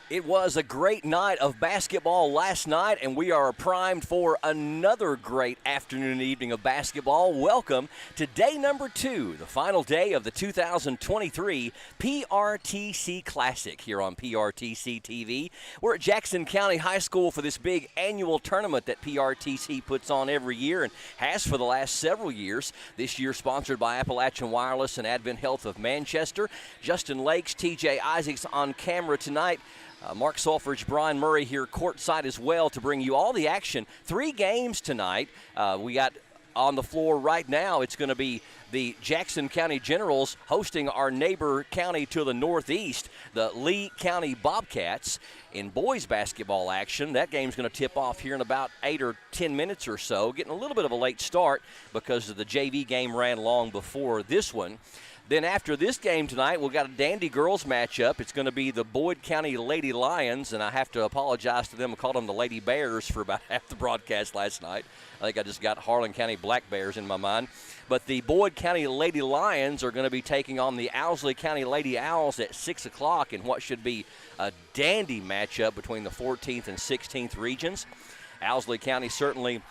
It was a great night of basketball last night, and we are primed for another great afternoon and evening of basketball. Welcome to day number 2, the final day of the 2023 PRTC Classic here on PRTC TV. We're at Jackson County High School for this big annual tournament that PRTC puts on every year and has for the last several years. This year sponsored by Appalachian Wireless and Advent Health of Manchester. Justin Lakes, TJ Isaacs on camera tonight. Mark Sulfridge, Brian Murray here courtside as well to bring you all the action. 3 games tonight. We got on the floor right now. It's going to be the Jackson County Generals hosting our neighbor county to the northeast, the Lee County Bobcats. In boys basketball action, that game's going to tip off here in about 8 or 10 minutes or so, getting a little bit of a late start because the JV game ran long before this one. Then after this game tonight, we've got a Dandy girls matchup. It's going to be the Boyd County Lady Lions, and I have to apologize to them. I called them the Lady Bears for about half the broadcast last night. I think I just got Harlan County Black Bears in my mind. But the Boyd County Lady Lions are going to be taking on the Owsley County Lady Owls at 6 o'clock in what should be a dandy matchup between the 14th and 16th regions. Owsley County certainly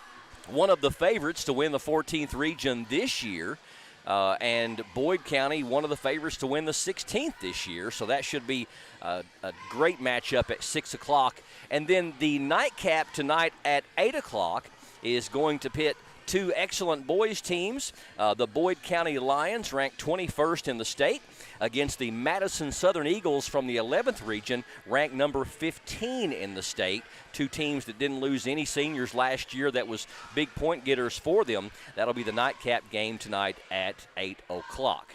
one of the favorites to win the 14th region this year. And Boyd County, one of the favorites to win the 16th this year. So that should be a great matchup at 6 o'clock. And then the nightcap tonight at 8 o'clock is going to pit 2 excellent boys teams. The Boyd County Lions, ranked 21st in the state, against the Madison Southern Eagles from the 11th region, ranked number 15 in the state. 2 teams that didn't lose any seniors last year. That was big point getters for them. That'll be the nightcap game tonight at 8 o'clock.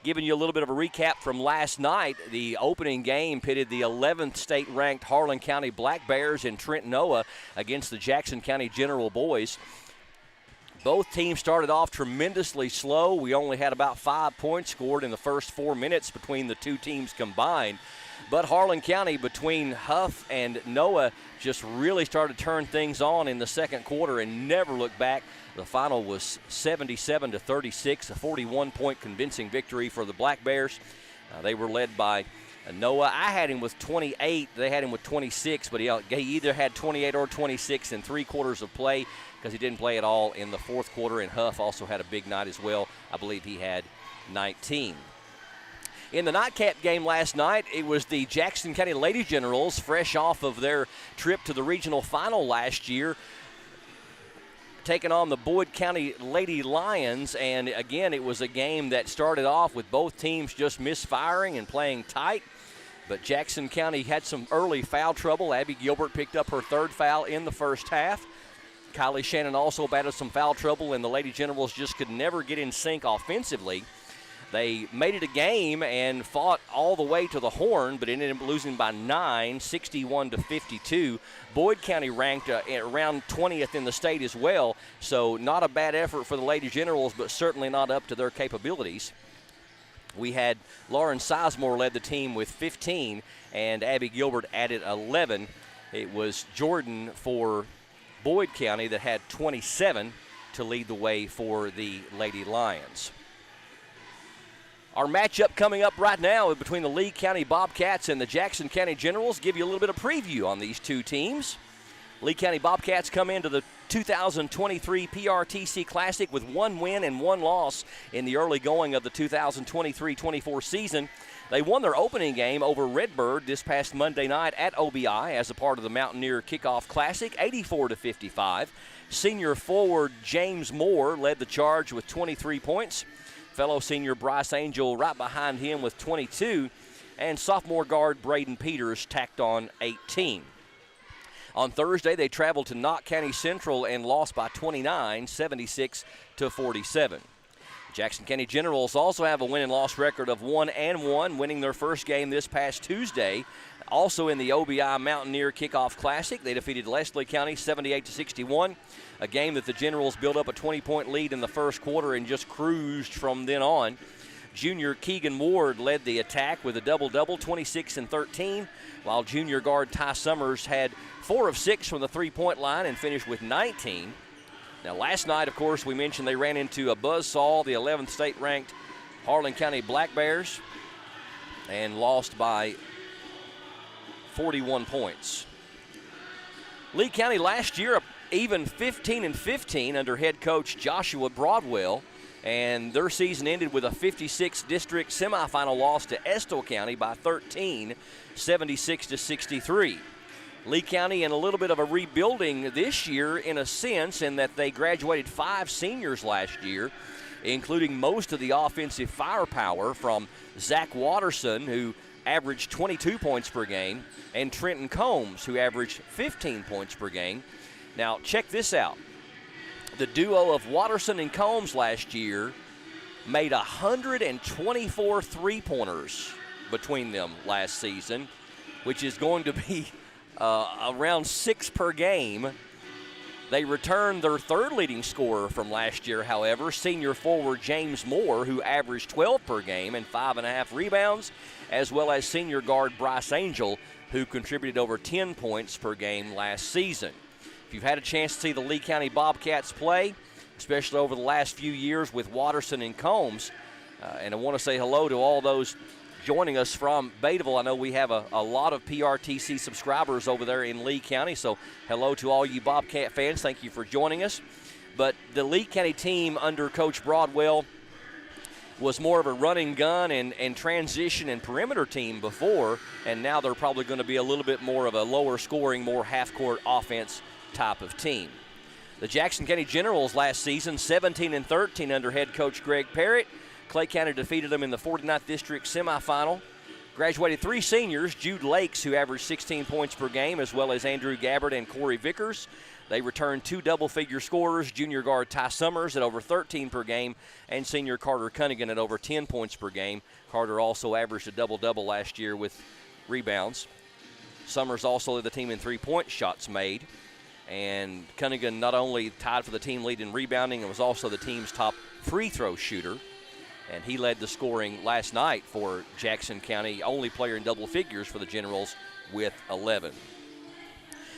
Giving you a little bit of a recap from last night, the opening game pitted the 11th state-ranked Harlan County Black Bears in Trenton-Noah against the Jackson County General Boys. Both teams started off tremendously slow. We only had about 5 points scored in the first 4 minutes between the 2 teams combined. But Harlan County, between Huff and Noah, just really started to turn things on in the second quarter and never looked back. The final was 77-36, a 41-point convincing victory for the Black Bears. They were led by Noah. I had him with 28. They had him with 26, but he either had 28 or 26 in 3 quarters of play because he didn't play at all in the fourth quarter, and Huff also had a big night as well. I believe he had 19. In the nightcap game last night, it was the Jackson County Lady Generals, fresh off of their trip to the regional final last year, taking on the Boyd County Lady Lions. And again, it was a game that started off with both teams just misfiring and playing tight. But Jackson County had some early foul trouble. Abby Gilbert picked up her 3rd foul in the first half. Kylie Shannon also battled some foul trouble, and the Lady Generals just could never get in sync offensively. They made it a game and fought all the way to the horn, but ended up losing by 9, 61-52. Boyd County ranked around 20th in the state as well, so not a bad effort for the Lady Generals, but certainly not up to their capabilities. We had Lauren Sizemore led the team with 15, and Abby Gilbert added 11. It was Jordan for Boyd County that had 27 to lead the way for the Lady Lions. Our matchup coming up right now between the Lee County Bobcats and the Jackson County Generals. Give you a little bit of preview on these 2 teams. Lee County Bobcats come into the 2023 PRTC Classic with 1 win and 1 loss in the early going of the 2023-24 season. They won their opening game over Redbird this past Monday night at OBI as a part of the Mountaineer Kickoff Classic, 84-55. Senior forward James Moore led the charge with 23 points. Fellow senior Bryce Angel right behind him with 22. and sophomore guard Braden Peters tacked on 18. On Thursday, they traveled to Knott County Central and lost by 29, 76-47. Jackson County Generals also have a win and loss record of 1-1, winning their first game this past Tuesday. Also in the OBI Mountaineer Kickoff Classic, they defeated Leslie County 78-61, a game that the Generals built up a 20-point lead in the first quarter and just cruised from then on. Junior Keegan Ward led the attack with a double-double, 26 and 13, while junior guard Ty Summers had 4 of 6 from the three-point line and finished with 19. Now, last night, of course, we mentioned they ran into a buzzsaw, the 11th state-ranked Harlan County Black Bears, and lost by 41 points. Lee County last year even 15-15 under head coach Joshua Broadwell, and their season ended with a 56 district semifinal loss to Estill County by 13, 76-63. Lee County in a little bit of a rebuilding this year in a sense in that they graduated 5 seniors last year, including most of the offensive firepower from Zach Watterson, who averaged 22 points per game, and Trenton Combs, who averaged 15 points per game. Now, check this out. The duo of Watterson and Combs last year made 124 three-pointers between them last season, which is going to be around 6 per game. They returned their third leading scorer from last year, however, senior forward James Moore, who averaged 12 per game and 5.5 rebounds, as well as senior guard Bryce Angel, who contributed over 10 points per game last season. If you've had a chance to see the Lee County Bobcats play, especially over the last few years with Watterson and Combs, and I want to say hello to all those joining us from Betaville. I know we have a lot of PRTC subscribers over there in Lee County, so hello to all you Bobcat fans. Thank you for joining us. But the Lee County team under Coach Broadwell was more of a running gun and transition and perimeter team before, and now they're probably going to be a little bit more of a lower scoring, more half-court offense type of team. The Jackson County Generals last season, 17-13 under head coach Greg Parrott. Clay County defeated them in the 49th District semifinal. Graduated 3 seniors, Jude Lakes, who averaged 16 points per game, as well as Andrew Gabbard and Corey Vickers. They returned 2 double-figure scorers, junior guard Ty Summers at over 13 per game, and senior Carter Cunningham at over 10 points per game. Carter also averaged a double-double last year with rebounds. Summers also led the team in three-point shots made. And Cunningham not only tied for the team lead in rebounding, and was also the team's top free throw shooter. And he led the scoring last night for Jackson County, only player in double figures for the Generals with 11.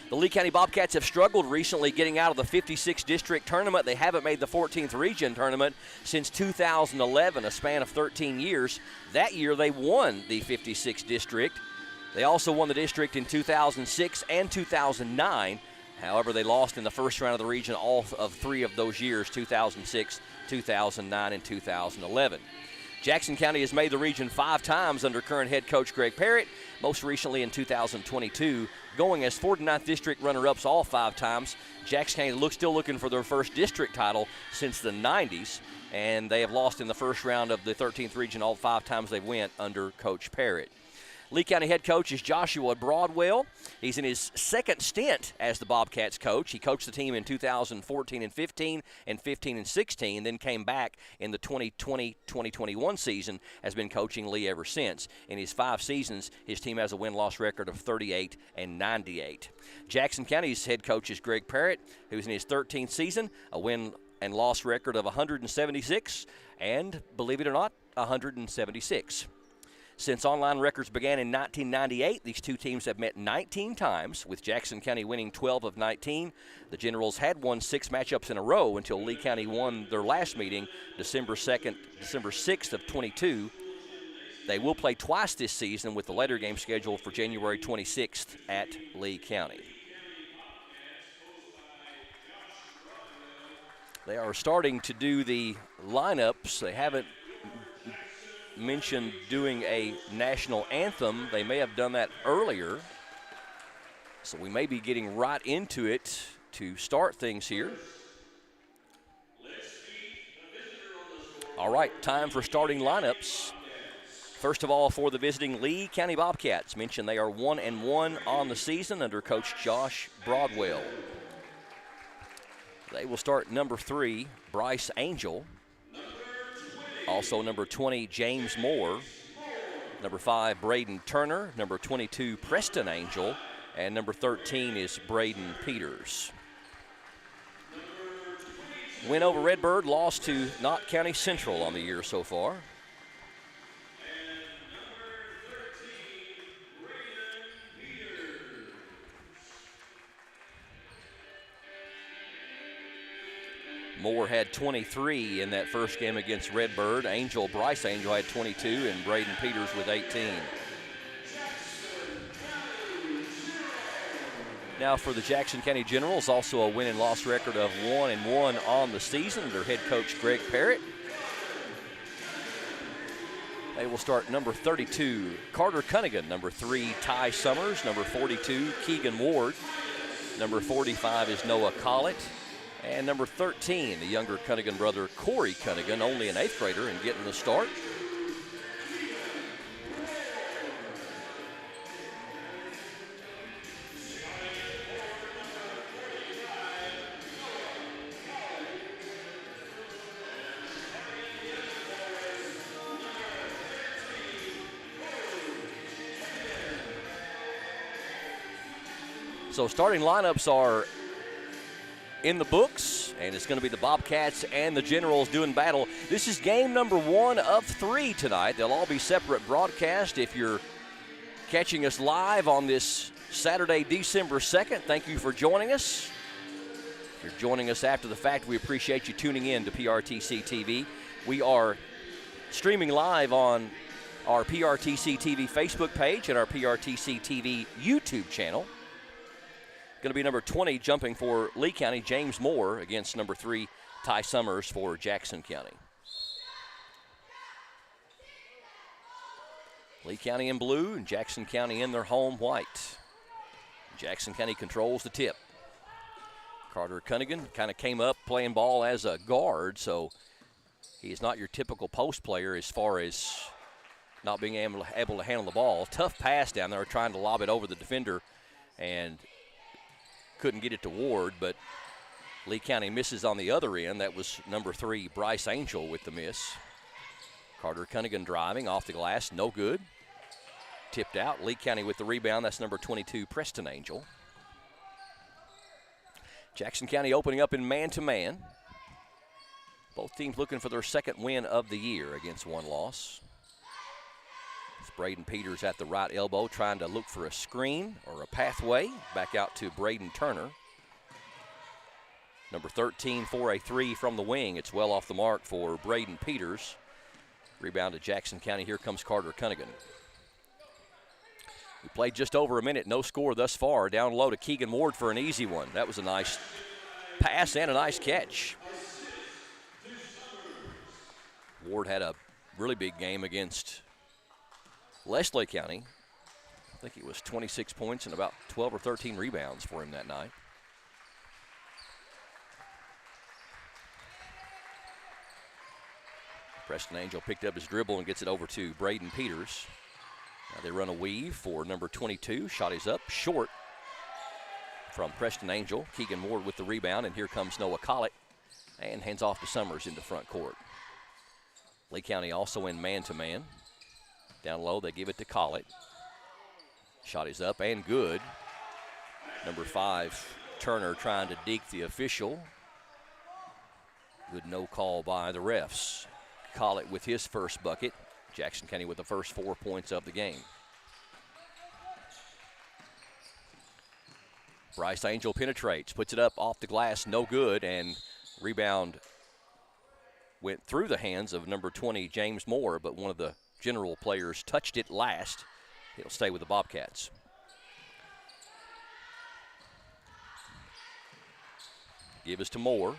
The Lee County Bobcats have struggled recently getting out of the 56 district tournament. They haven't made the 14th region tournament since 2011, a span of 13 years. That year they won the 56 district. They also won the district in 2006 and 2009. However, they lost in the first round of the region all of 3 of those years, 2006, 2009, and 2011. Jackson County has made the region 5 times under current head coach Greg Parrott, most recently in 2022, going as 49th district runner-ups all 5 times. Jackson County still looking for their first district title since the 90s, and they have lost in the first round of the 13th region all 5 times they went under Coach Parrott. Lee County head coach is Joshua Broadwell. He's in his second stint as the Bobcats coach. He coached the team in 2014 and 15 and 15 and 16, then came back in the 2020-2021 season, has been coaching Lee ever since. In his 5 seasons, his team has a win-loss record of 38 and 98. Jackson County's head coach is Greg Parrott, who's in his 13th season, a win and loss record of 176 and, believe it or not, 176. Since online records began in 1998, these 2 teams have met 19 times, with Jackson County winning 12 of 19. The Generals had won 6 matchups in a row until Lee County won their last meeting December 6th of 22. They will play twice this season, with the later game scheduled for January 26th at Lee County. They are starting to do the lineups. They haven't mentioned doing a national anthem. They may have done that earlier, so we may be getting right into it to start things here. All right, time for starting lineups. First of all, for the visiting Lee County Bobcats, mentioned they are 1-1 on the season under Coach Josh Broadwell. They will start number 3, Bryce Angel. Also number 20, James Moore. Number 5, Braden Turner. Number 22, Preston Angel. And number 13 is Braden Peters. Win over Redbird, lost to Knott County Central on the year so far. Moore had 23 in that first game against Redbird. Bryce Angel had 22, and Braden Peters with 18. Now for the Jackson County Generals, also a win and loss record of 1-1 on the season under head coach Greg Parrott. They will start number 32, Carter Cunningham. Number 3, Ty Summers. Number 42, Keegan Ward. Number 45 is Noah Collett. And number 13, the younger Cunningham brother, Corey Cunningham, only an 8th grader and getting the start. So starting lineups are in the books, and it's going to be the Bobcats and the Generals doing battle. This is game number 1 of 3 tonight. They'll all be separate broadcast. If you're catching us live on this Saturday, December 2nd, thank you for joining us. If you're joining us after the fact, we appreciate you tuning in to PRTC TV. We are streaming live on our PRTC TV Facebook page and our PRTC TV YouTube channel. Going to be number 20 jumping for Lee County, James Moore, against number 3, Ty Summers for Jackson County. Lee County in blue and Jackson County in their home white. Jackson County controls the tip. Carter Cunningham kind of came up playing ball as a guard, so he is not your typical post player as far as not being able to handle the ball. Tough pass down there, trying to lob it over the defender, and couldn't get it to Ward, but Lee County misses on the other end. That was number 3, Bryce Angel, with the miss. Carter Cunningham driving off the glass, no good. Tipped out. Lee County with the rebound. That's number 22, Preston Angel. Jackson County opening up in man-to-man. Both teams looking for their second win of the year against one loss. Braden Peters at the right elbow trying to look for a screen or a pathway. Back out to Braden Turner. Number 13 for a 3 from the wing. It's well off the mark for Braden Peters. Rebound to Jackson County. Here comes Carter Cunningham. We played just over a minute. No score thus far. Down low to Keegan Ward for an easy one. That was a nice pass and a nice catch. Ward had a really big game against Leslie County. I think it was 26 points and about 12 or 13 rebounds for him that night. Preston Angel picked up his dribble and gets it over to Braden Peters. Now they run a weave for number 22. Shot is up, short from Preston Angel. Keegan Ward with the rebound, and here comes Noah Collett and hands off to Summers into front court. Lee County also in man-to-man. Down low, they give it to Collett. Shot is up and good. Number 5, Turner trying to deke the official. Good no call by the refs. Collett with his first bucket. Jackson County with the first 4 points of the game. Bryce Angel penetrates, puts it up off the glass, no good, and rebound went through the hands of number 20, James Moore, but one of the General players touched it last. He'll stay with the Bobcats. Give us to Moore.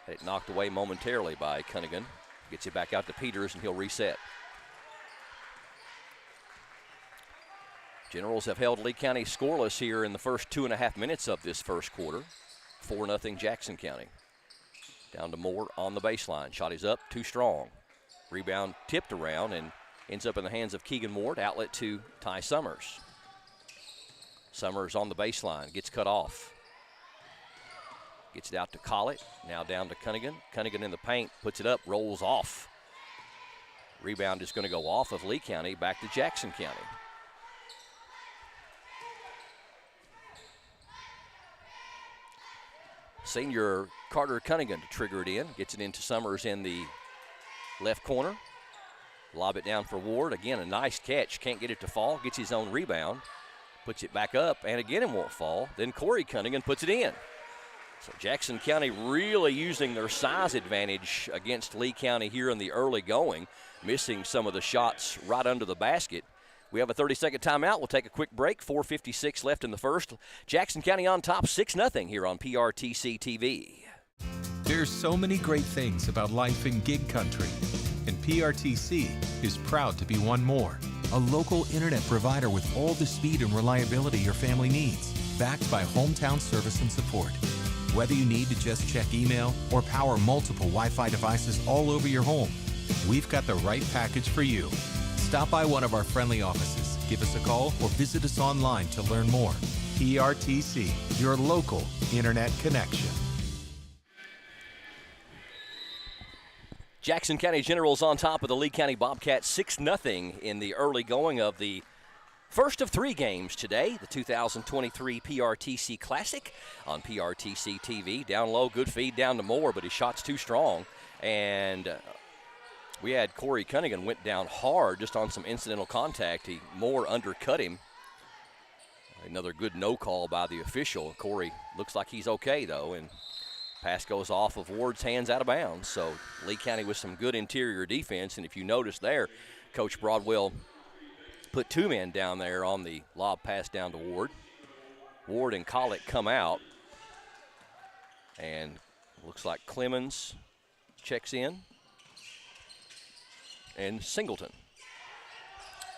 Had it knocked away momentarily by Cunningham. Gets it back out to Peters, and he'll reset. Generals have held Lee County scoreless here in the first 2.5 minutes of this first quarter. 4-0 Jackson County. Down to Moore on the baseline. Shot is up, too strong. Rebound tipped around and ends up in the hands of Keegan Ward. Outlet to Ty Summers. Summers on the baseline, gets cut off. Gets it out to Collett, now down to Cunningham. Cunningham in the paint, puts it up, rolls off. Rebound is going to go off of Lee County, back to Jackson County. Senior Carter Cunningham to trigger it in, gets it into Summers in the left corner. Lob it down for Ward. Again, a nice catch. Can't get it to fall. Gets his own rebound. Puts it back up, and again it won't fall. Then Corey Cunningham puts it in. So Jackson County really using their size advantage against Lee County here in the early going, missing some of the shots right under the basket. We have a 30-second timeout. We'll take a quick break. 4:56 left in the first. Jackson County on top 6-0 here on PRTC TV. There's so many great things about life in gig country, and PRTC is proud to be one more. A local internet provider with all the speed and reliability your family needs, backed by hometown service and support. Whether you need to just check email or power multiple Wi-Fi devices all over your home, we've got the right package for you. Stop by one of our friendly offices, give us a call, or visit us online to learn more. PRTC, your local internet connection. Jackson County Generals on top of the Lee County Bobcats 6-0 in the early going of the first of 3 games today, the 2023 PRTC Classic on PRTC TV. Down low, good feed down to Moore, but his shot's too strong. And we had Corey Cunningham went down hard just on some incidental contact. Moore undercut him. Another good no call by the official. Corey looks like he's okay, though, and pass goes off of Ward's hands out of bounds. So Lee County with some good interior defense. And if you notice there, Coach Broadwell put 2 men down there on the lob pass down to Ward. Ward and Collett come out. And looks like Clemens checks in. And Singleton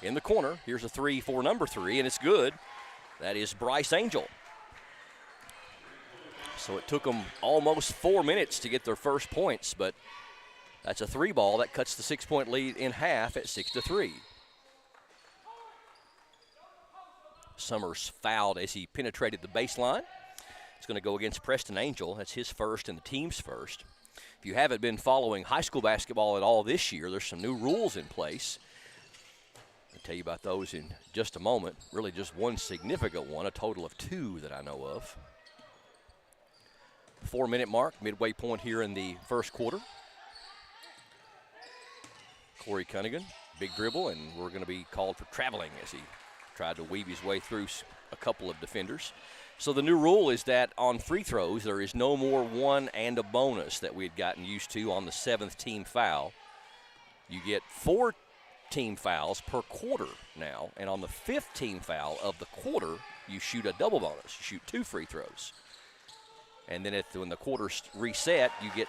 in the corner. Here's a 3 for number 3, and it's good. That is Bryce Angel. So it took them almost 4 minutes to get their first points, but that's a 3 ball. That cuts the 6-point lead in half at 6-3. Summers fouled as he penetrated the baseline. It's going to go against Preston Angel. That's his first and the team's first. If you haven't been following high school basketball at all this year, there's some new rules in place. I'll tell you about those in just a moment. Really just one significant one, a total of 2 that I know of. 4-minute mark, midway point here in the first quarter. Corey Cunningham, big dribble, and we're going to be called for traveling as he tried to weave his way through a couple of defenders. So the new rule is that on free throws, there is no more 1 and a bonus that we had gotten used to on the 7th team foul. You get 4 team fouls per quarter now, and on the 5th team foul of the quarter, you shoot a double bonus. You shoot 2 free throws. And then when the quarters reset, you get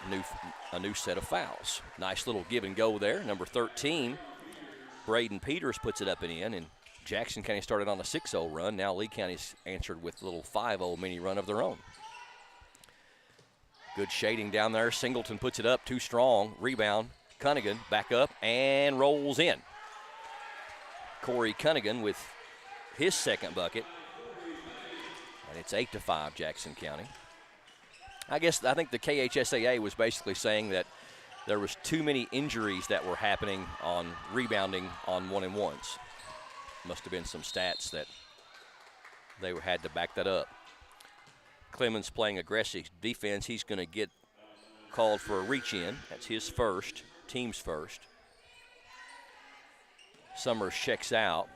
a new set of fouls. Nice little give and go there. Number 13, Braden Peters puts it up and in, and Jackson County started on a 6-0 run. Now Lee County's answered with a little 5-0 mini run of their own. Good shading down there. Singleton puts it up, too strong. Rebound. Cunningham back up and rolls in. Corey Cunningham with his second bucket. And it's 8-5 Jackson County. I think the KHSAA was basically saying that there was too many injuries that were happening on rebounding on 1-and-1s. Must have been some stats that they had to back that up. Clemens playing aggressive defense. He's going to get called for a reach-in. That's his first, team's first. Summers checks out.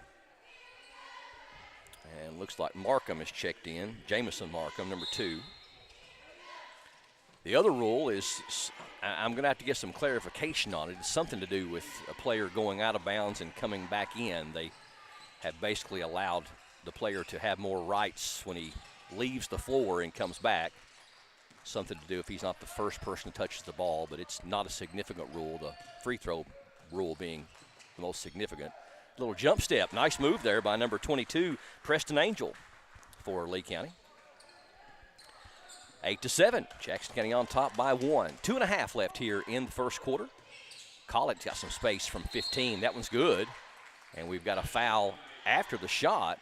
And looks like Markham is checked in. Jamison Markham, number 2. The other rule is, I'm going to have to get some clarification on it. It's something to do with a player going out of bounds and coming back in. They have basically allowed the player to have more rights when he leaves the floor and comes back. Something to do if he's not the first person who touches the ball, but it's not a significant rule, the free throw rule being the most significant. Little jump step. Nice move there by number 22, Preston Angel for Lee County. 8-7. Jackson County on top by 1. 2.5 left here in the first quarter. Collett's got some space from 15. That one's good. And we've got a foul after the shot.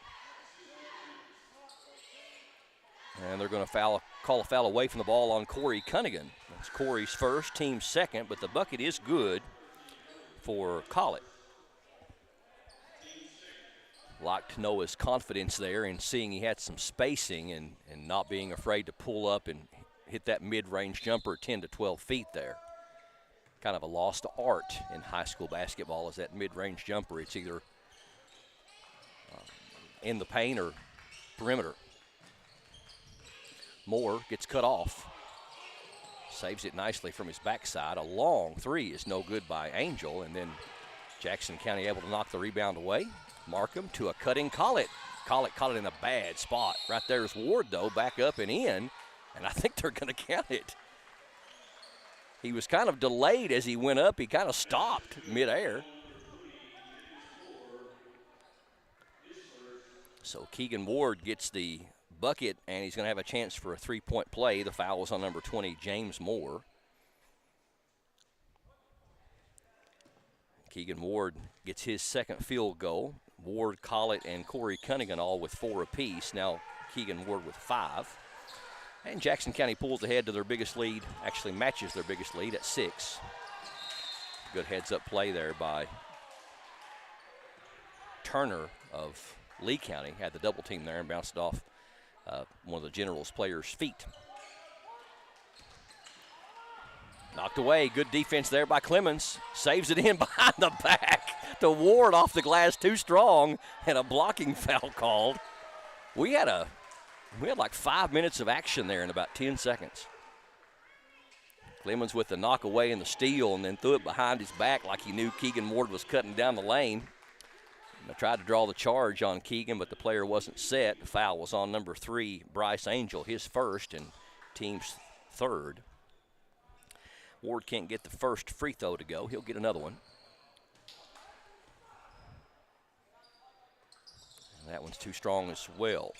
And they're going to call a foul away from the ball on Corey Cunningham. That's Corey's first, team's second, but the bucket is good for Collett. Liked Noah's confidence there in seeing he had some spacing and not being afraid to pull up and hit that mid-range jumper 10 to 12 feet there. Kind of a lost art in high school basketball is that mid-range jumper. It's either in the paint or perimeter. Moore gets cut off. Saves it nicely from his backside. A long three is no good by Angel, and then Jackson County able to knock the rebound away. Markham to a cutting Collett. Collett caught it in a bad spot. Right there is Ward, though, back up and in, and I think they're going to count it. He was kind of delayed as he went up. He kind of stopped midair. So Keegan Ward gets the bucket, and he's going to have a chance for a three-point play. The foul was on number 20, James Moore. Keegan Ward gets his second field goal. Ward, Collett, and Corey Cunningham all with 4 apiece. Now Keegan Ward with 5. And Jackson County pulls ahead to their biggest lead, actually matches their biggest lead at 6. Good heads-up play there by Turner of Lee County. Had the double team there and bounced it off one of the Generals' players' feet. Knocked away. Good defense there by Clemens. Saves it in behind the back to Ward off the glass, too strong, and a blocking foul called. We had like 5 minutes of action there in about 10 seconds. Clemens with the knock away and the steal, and then threw it behind his back like he knew Keegan Ward was cutting down the lane. I tried to draw the charge on Keegan, but the player wasn't set. The foul was on number 3, Bryce Angel, his first and team's third. Ward can't get the first free throw to go. He'll get another one. And that one's too strong as well.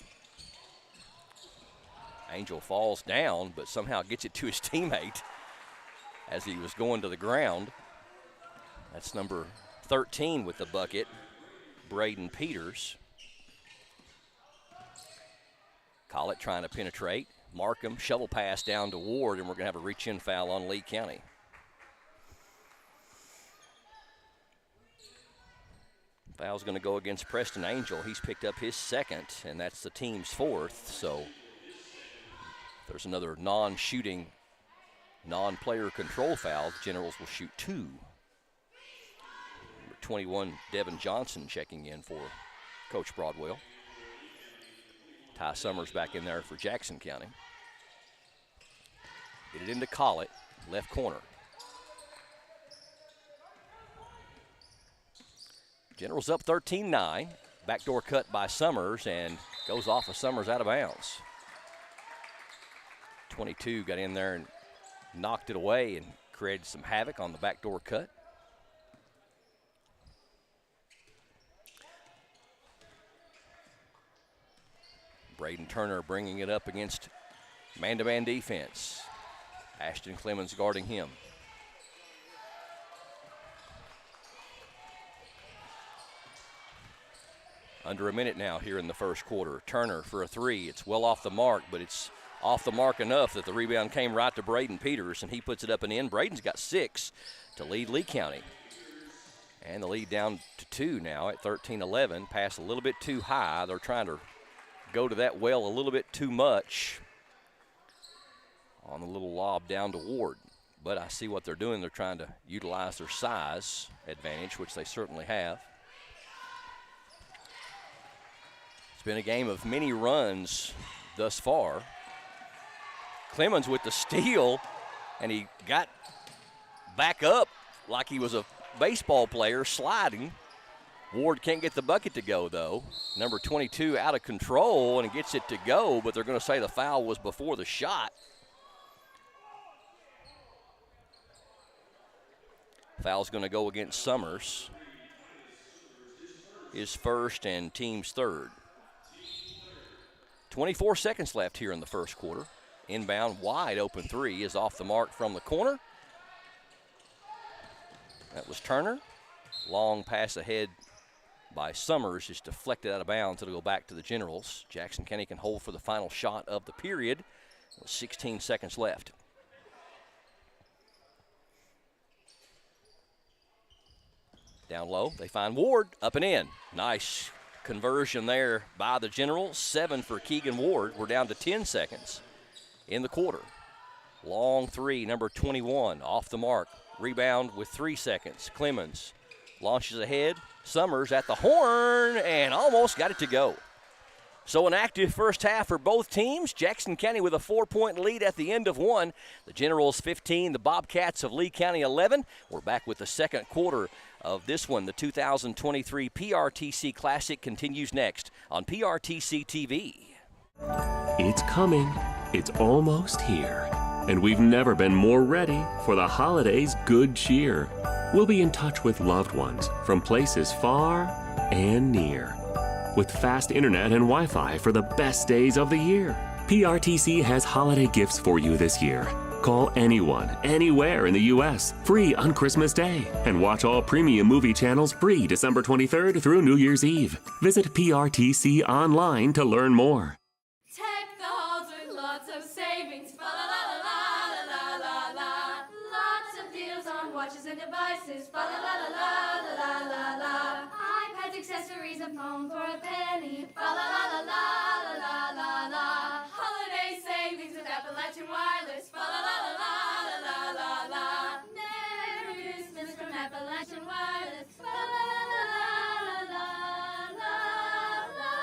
Angel falls down, but somehow gets it to his teammate as he was going to the ground. That's number 13 with the bucket, Braden Peters. Collett trying to penetrate. Markham, shovel pass down to Ward, and we're going to have a reach-in foul on Lee County. Foul's going to go against Preston Angel. He's picked up his second, and that's the team's fourth. So there's another non-shooting, non-player control foul. The Generals will shoot 2. Number 21, Devin Johnson checking in for Coach Broadwell. Ty Summers back in there for Jackson County. Get it into Collett, left corner. Generals up 13-9. Backdoor cut by Summers and goes off of Summers out of bounds. 22 got in there and knocked it away and created some havoc on the backdoor cut. Braden Turner bringing it up against man-to-man defense. Ashton Clemens guarding him. Under a minute now here in the first quarter. Turner for a 3. It's well off the mark, but it's off the mark enough that the rebound came right to Braden Peters, and he puts it up and in. Braden's got 6 to lead Lee County. And the lead down to 2 now at 13-11. Pass a little bit too high. They're trying to go to that well a little bit too much on the little lob down to Ward. But I see what they're doing. They're trying to utilize their size advantage, which they certainly have. It's been a game of many runs thus far. Clemens with the steal, and he got back up like he was a baseball player sliding. Ward can't get the bucket to go, though. Number 22 out of control, and he gets it to go, but they're going to say the foul was before the shot. Foul's going to go against Summers. His first and team's third. 24 seconds left here in the first quarter. Inbound wide open 3 is off the mark from the corner. That was Turner. Long pass ahead by Summers, just deflected out of bounds. It'll go back to the Generals. Jackson County can hold for the final shot of the period with 16 seconds left. Down low, they find Ward, up and in. Nice conversion there by the Generals. 7 for Keegan Ward. We're down to 10 seconds in the quarter. Long three, number 21, off the mark. Rebound with 3 seconds. Clemens launches ahead. Summers at the horn and almost got it to go. So an active first half for both teams. Jackson County with a 4-point lead at the end of one. The Generals 15, the Bobcats of Lee County 11. We're back with the second quarter of this one. The 2023 PRTC Classic continues next on PRTC TV. It's coming. It's almost here. And we've never been more ready for the holidays' good cheer. We'll be in touch with loved ones from places far and near, with fast internet and Wi-Fi for the best days of the year. PRTC has holiday gifts for you this year. Call anyone, anywhere in the U.S., free on Christmas Day, and watch all premium movie channels free December 23rd through New Year's Eve. Visit PRTC online to learn more. Tech the halls with lots of savings. Fa la la la la la la la. Lots of deals on watches and devices. Fa la la la la la la la. iPads, accessories, and phone for a penny. Fa la la la la la la la. Holiday savings with Appalachian Wireless. Fa la la la la la la la. Merry Christmas from Appalachian Wireless. Fa la la la la la la la.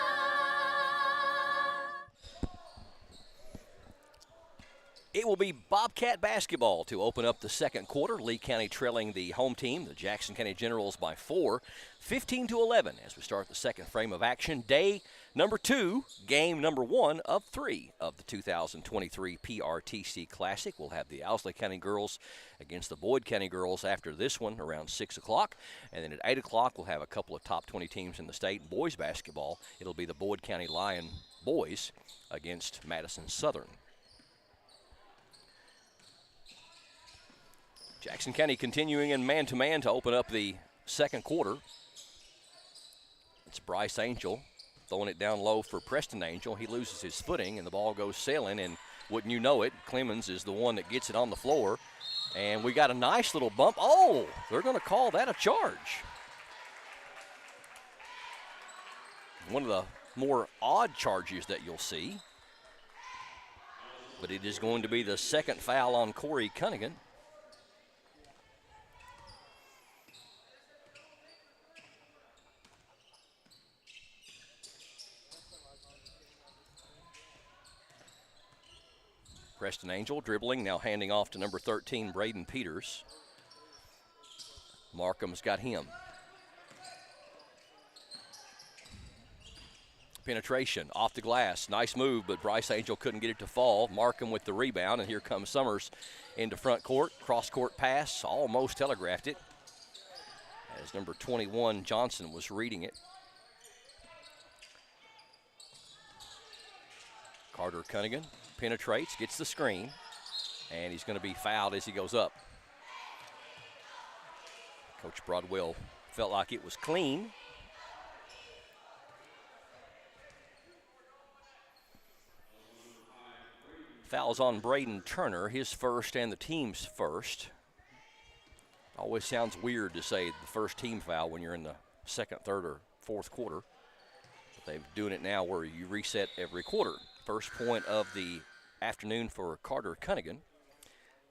It will be Bobcat basketball to open up the second quarter. Lee County trailing the home team, the Jackson County Generals, by 4, 15-11 as we start the second frame of action. Day number 2, game number 1 of 3 of the 2023 PRTC Classic. We'll have the Owsley County girls against the Boyd County girls after this one around 6 o'clock. And then at 8 o'clock, we'll have a couple of top 20 teams in the state. Boys basketball, it'll be the Boyd County Lion boys against Madison Southern. Jackson County continuing in man-to-man to open up the second quarter. It's Bryce Angel throwing it down low for Preston Angel. He loses his footing, and the ball goes sailing, and wouldn't you know it, Clemens is the one that gets it on the floor. And we got a nice little bump. Oh, they're going to call that a charge. One of the more odd charges that you'll see. But it is going to be the second foul on Corey Cunningham. Preston Angel dribbling, now handing off to number 13, Braden Peters. Markham's got him. Penetration off the glass. Nice move, but Bryce Angel couldn't get it to fall. Markham with the rebound, and here comes Summers into front court. Cross-court pass, almost telegraphed it, as number 21, Johnson, was reading it. Carter Cunningham penetrates, gets the screen, and he's going to be fouled as he goes up. Coach Broadwell felt like it was clean. Fouls on Braden Turner, his first and the team's first. Always sounds weird to say the first team foul when you're in the second, third, or fourth quarter. But they're doing it now where you reset every quarter. First point of the afternoon for Carter Cunningham.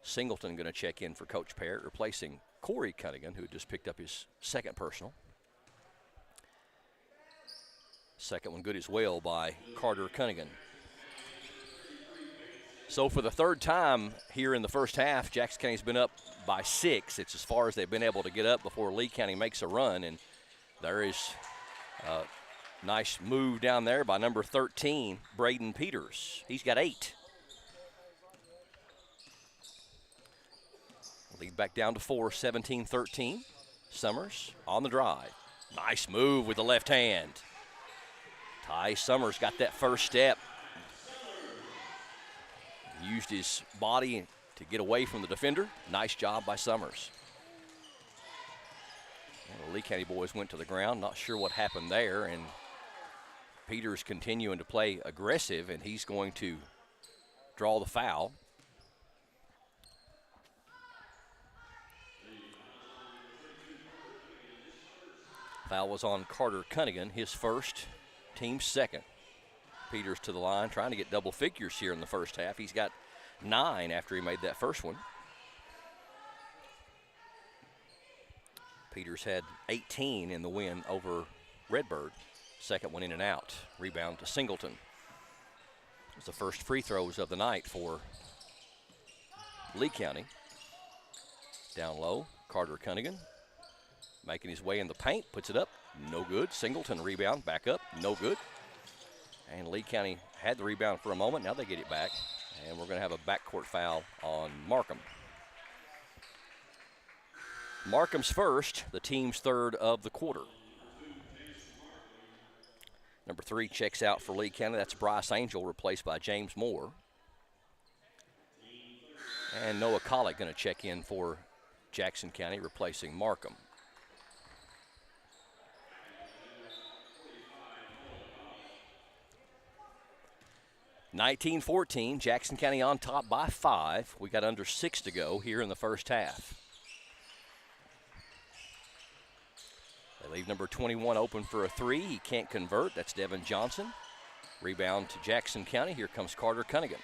Singleton going to check in for Coach Parrott, replacing Corey Cunningham, who just picked up his second personal. Second one good as well by Carter Cunningham. So for the third time here in the first half, Jackson County's been up by 6. It's as far as they've been able to get up before Lee County makes a run, and there is a nice move down there by number 13, Braden Peters. He's got 8. Lead back down to 4, 17-13. Summers on the drive. Nice move with the left hand. Ty Summers got that first step. Used his body to get away from the defender. Nice job by Summers. The Lee County boys went to the ground. Not sure what happened there. And Peters continuing to play aggressive, and he's going to draw the foul. Foul was on Carter Cunningham, his first, team's second. Peters to the line, trying to get double figures here in the first half. He's got 9 after he made that first one. Peters had 18 in the win over Redbird. Second one in and out. Rebound to Singleton. It was the first free throws of the night for Lee County. Down low, Carter Cunningham making his way in the paint, puts it up, no good. Singleton rebound, back up, no good. And Lee County had the rebound for a moment. Now they get it back, and we're going to have a backcourt foul on Markham. Markham's first, the team's third of the quarter. Number 3 checks out for Lee County. That's Bryce Angel, replaced by James Moore. And Noah Collick going to check in for Jackson County, replacing Markham. (19-14), Jackson County on top by 5. We got under 6 to go here in the first half. They leave number 21 open for a 3. He can't convert. That's Devin Johnson. Rebound to Jackson County. Here comes Carter Cunningham.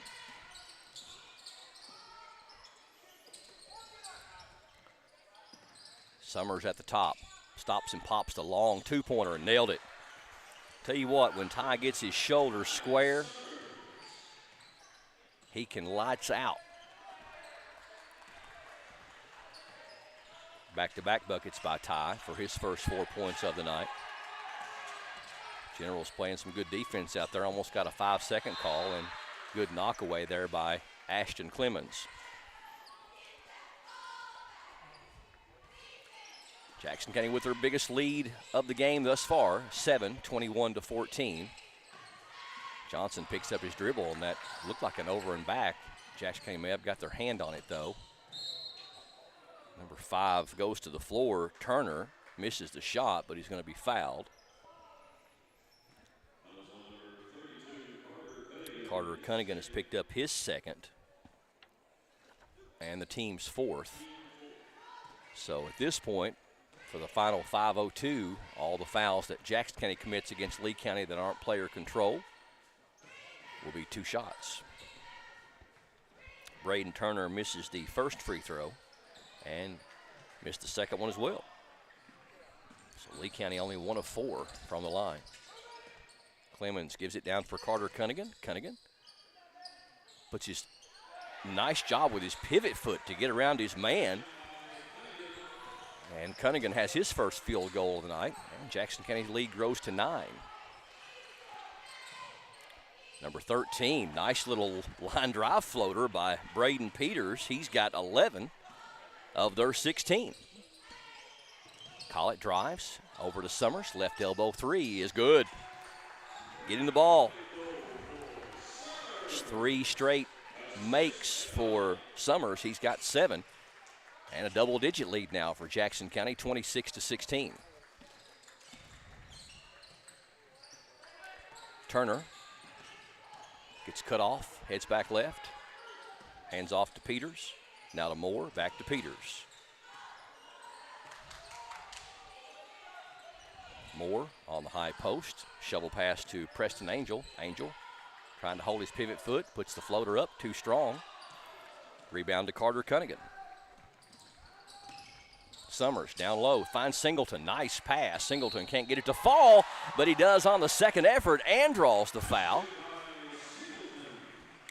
Summers at the top. Stops and pops the long two-pointer and nailed it. Tell you what, when Ty gets his shoulders square, he can lights out. Back-to-back buckets by Ty for his first 4 points of the night. General's playing some good defense out there. Almost got a 5-second call, and good knockaway there by Ashton Clemens. Jackson County with their biggest lead of the game thus far, 7, 21-14. Johnson picks up his dribble, and that looked like an over and back. Jackson County may have got their hand on it, though. Number 5 goes to the floor. Turner misses the shot, but he's going to be fouled. Carter Cunningham has picked up his second, and the team's 4th. So at this point, for the final 5:02, all the fouls that Jackson County commits against Lee County that aren't player control will be 2 shots. Braden Turner misses the first free throw and missed the second one as well. So Lee County only 1 of 4 from the line. Clemens gives it down for Carter Cunningham. Cunningham puts his nice job with his pivot foot to get around his man. And Cunningham has his first field goal of the night. And Jackson County's lead grows to 9. Number 13, nice little line drive floater by Braden Peters. He's got 11 of their 16. Collett drives over to Summers. Left elbow 3 is good. Getting the ball. 3 straight makes for Summers. He's got 7. And a double-digit lead now for Jackson County, 26-16. Turner gets cut off, heads back left, hands off to Peters. Now to Moore, back to Peters. Moore on the high post, shovel pass to Preston Angel. Angel trying to hold his pivot foot, puts the floater up, too strong. Rebound to Carter Cunningham. Summers down low, finds Singleton, nice pass. Singleton can't get it to fall, but he does on the second effort and draws the foul.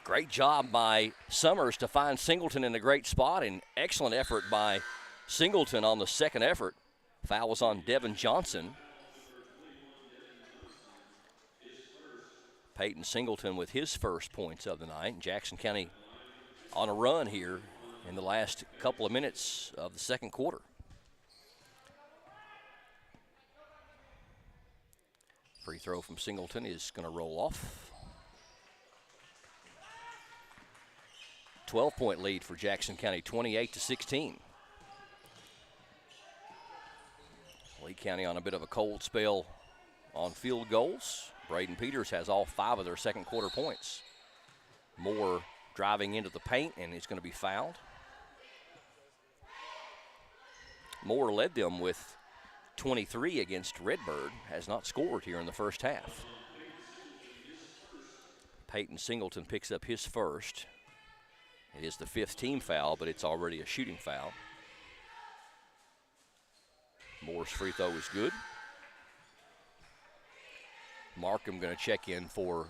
Great job by Summers to find Singleton in a great spot, and excellent effort by Singleton on the second effort. Foul was on Devin Johnson. Peyton Singleton with his first points of the night. Jackson County on a run here in the last couple of minutes of the second quarter. Free throw from Singleton is going to roll off. 12-point lead for Jackson County, 28-16. Lee Lee County on a bit of a cold spell on field goals. Braden Peters has all 5 of their second quarter points. Moore driving into the paint, and he's going to be fouled. Moore led them with 23 against Redbird, has not scored here in the first half. Peyton Singleton picks up his first. It is the 5th team foul, but it's already a shooting foul. Moore's free throw is good. Markham going to check in for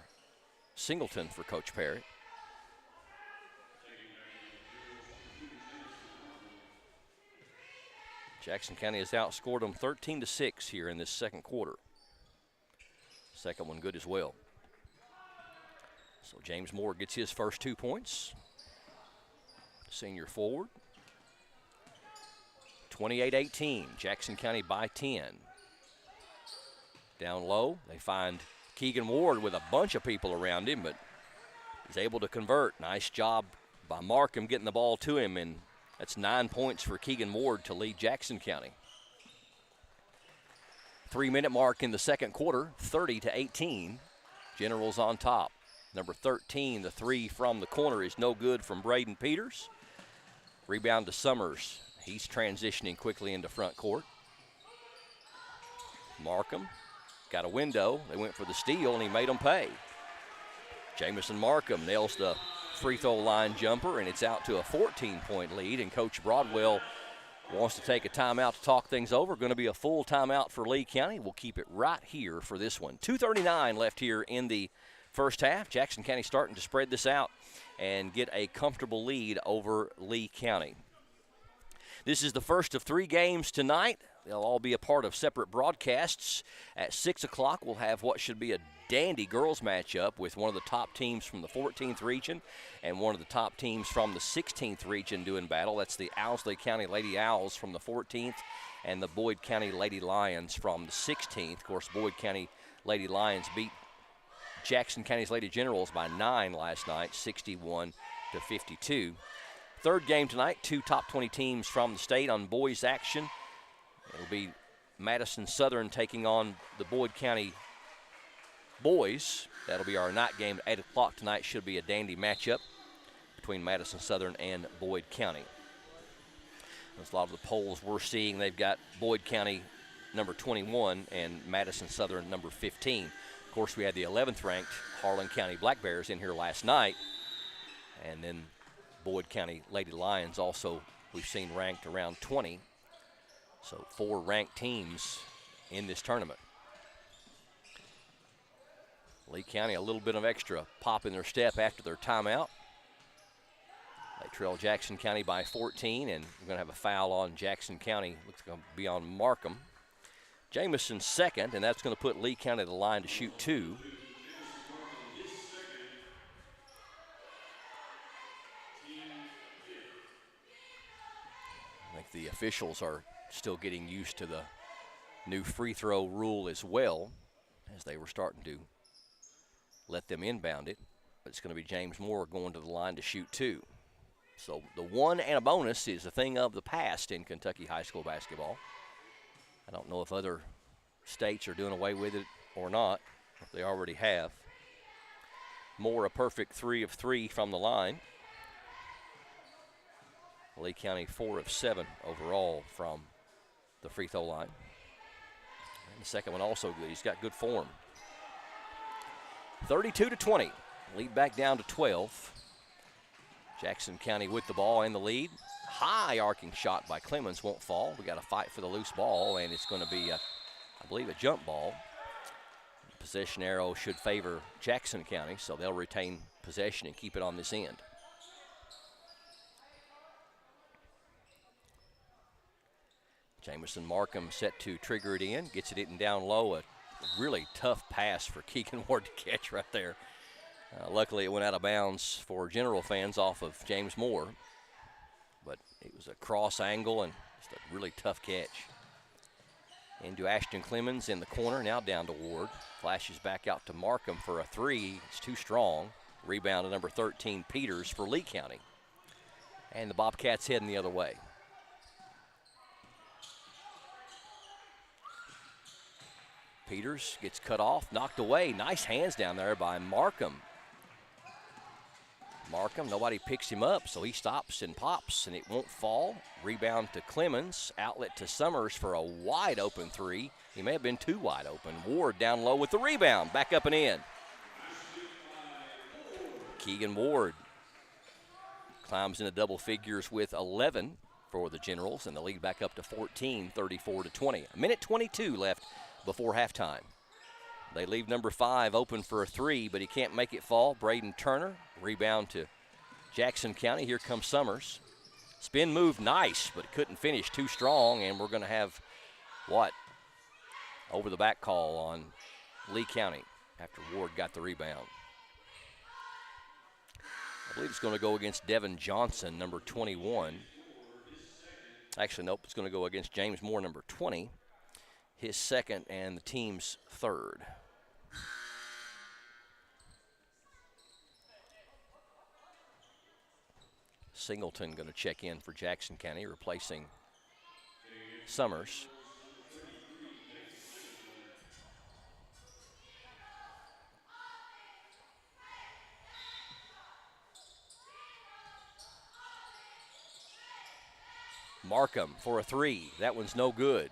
Singleton for Coach Parrott. Jackson County has outscored them 13-6 here in this second quarter. Second one good as well. So James Moore gets his first 2 points. Senior forward. 28-18, Jackson County by 10. Down low, they find Keegan Ward with a bunch of people around him, but he's able to convert. Nice job by Markham getting the ball to him, and that's 9 points for Keegan Ward to lead Jackson County. 3-minute mark in the second quarter, 30-18. Generals on top. Number 13, the 3 from the corner is no good from Braden Peters. Rebound to Summers. He's transitioning quickly into front court. Markham got a window. They went for the steal, and he made them pay. Jamison Markham nails the free throw line jumper, and it's out to a 14-point lead, and Coach Broadwell wants to take a timeout to talk things over. Going to be a full timeout for Lee County. We'll keep it right here for this one. 2:39 left here in the first half. Jackson County starting to spread this out and get a comfortable lead over Lee County. This is the first of 3 games tonight. They'll all be a part of separate broadcasts. At 6 o'clock, we'll have what should be a dandy girls matchup with one of the top teams from the 14th region and one of the top teams from the 16th region doing battle. That's the Owsley County Lady Owls from the 14th and the Boyd County Lady Lions from the 16th. Of course, Boyd County Lady Lions beat Jackson County's Lady Generals by 9 last night, 61-52. Third game tonight, 2 top 20 teams from the state on boys action. It'll be Madison Southern taking on the Boyd County boys. That'll be our night game at 8 o'clock tonight. Should be a dandy matchup between Madison Southern and Boyd County. As a lot of the polls we're seeing, they've got Boyd County number 21 and Madison Southern number 15. Of course, we had the 11th ranked Harlan County Black Bears in here last night. And then Boyd County Lady Lions also we've seen ranked around 20. So 4 ranked teams in this tournament. Lee County a little bit of extra pop in their step after their timeout. They trail Jackson County by 14, and we're going to have a foul on Jackson County. Looks like it'll be on Markham. Jamison second, and that's going to put Lee County to the line to shoot 2. I think the officials are still getting used to the new free throw rule as well, as they were starting to let them inbound it. But it's going to be James Moore going to the line to shoot 2. So the 1 and a bonus is a thing of the past in Kentucky high school basketball. I don't know if other states are doing away with it or not, if they already have. Moore a perfect 3 of 3 from the line. Lee County 4 of 7 overall from the free throw line. And the second one also good. He's got good form. 32-20. Lead back down to 12. Jackson County with the ball in the lead. High arcing shot by Clemens won't fall. We got to fight for the loose ball, and it's going to be, I believe, a jump ball. The possession arrow should favor Jackson County, so they'll retain possession and keep it on this end. Jamison Markham set to trigger it in, gets it in down low. A really tough pass for Keegan Ward to catch right there. Luckily, it went out of bounds for General fans off of James Moore. But it was a cross angle and just a really tough catch. Into Ashton Clemens in the corner, now down to Ward. Flashes back out to Markham for a 3. It's too strong. Rebound to number 13, Peters for Lee County. And the Bobcats heading the other way. Peters gets cut off, knocked away. Nice hands down there by Markham. Markham, nobody picks him up, so he stops and pops, and it won't fall. Rebound to Clemens, outlet to Summers for a wide open three. He may have been too wide open. Ward down low with the rebound, back up and in. Keegan Ward climbs into double figures with 11 for the Generals, and the lead back up to 14, 34-20. A minute 22 left before halftime. They leave number 5 open for a three, but he can't make it fall. Braden Turner, rebound to Jackson County. Here comes Summers. Spin move, nice, but couldn't finish, too strong, and we're going to have, over the back call on Lee County after Ward got the rebound. I believe it's going to go against Devin Johnson, number 21. Actually, nope, it's going to go against James Moore, number 20. His second and the team's third. Singleton going to check in for Jackson County, replacing Summers. Markham for a three. That one's no good.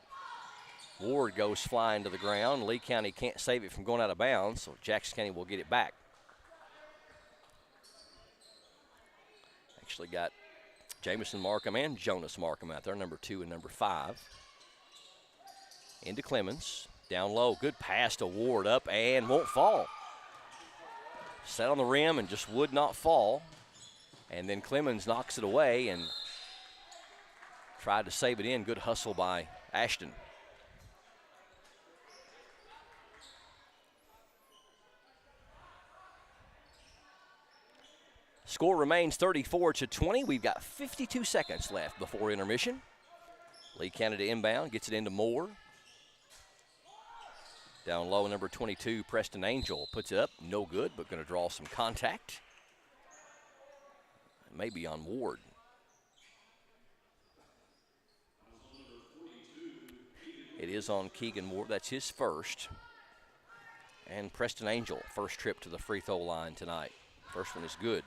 Ward goes flying to the ground. Lee County can't save it from going out of bounds, so Jackson County will get it back. Actually got Jamison Markham and Jonas Markham out there, number 2 and number 5. Into Clemens. Down low. Good pass to Ward, up and won't fall. Sat on the rim and just would not fall. And then Clemens knocks it away and tried to save it in. Good hustle by Ashton. Score remains 34-20. We've got 52 seconds left before intermission. Lee County to inbound, gets it into Moore. Down low, number 22, Preston Angel puts it up. No good, but going to draw some contact. Maybe on Ward. It is on Keegan Ward. That's his first. And Preston Angel, first trip to the free throw line tonight. First one is good.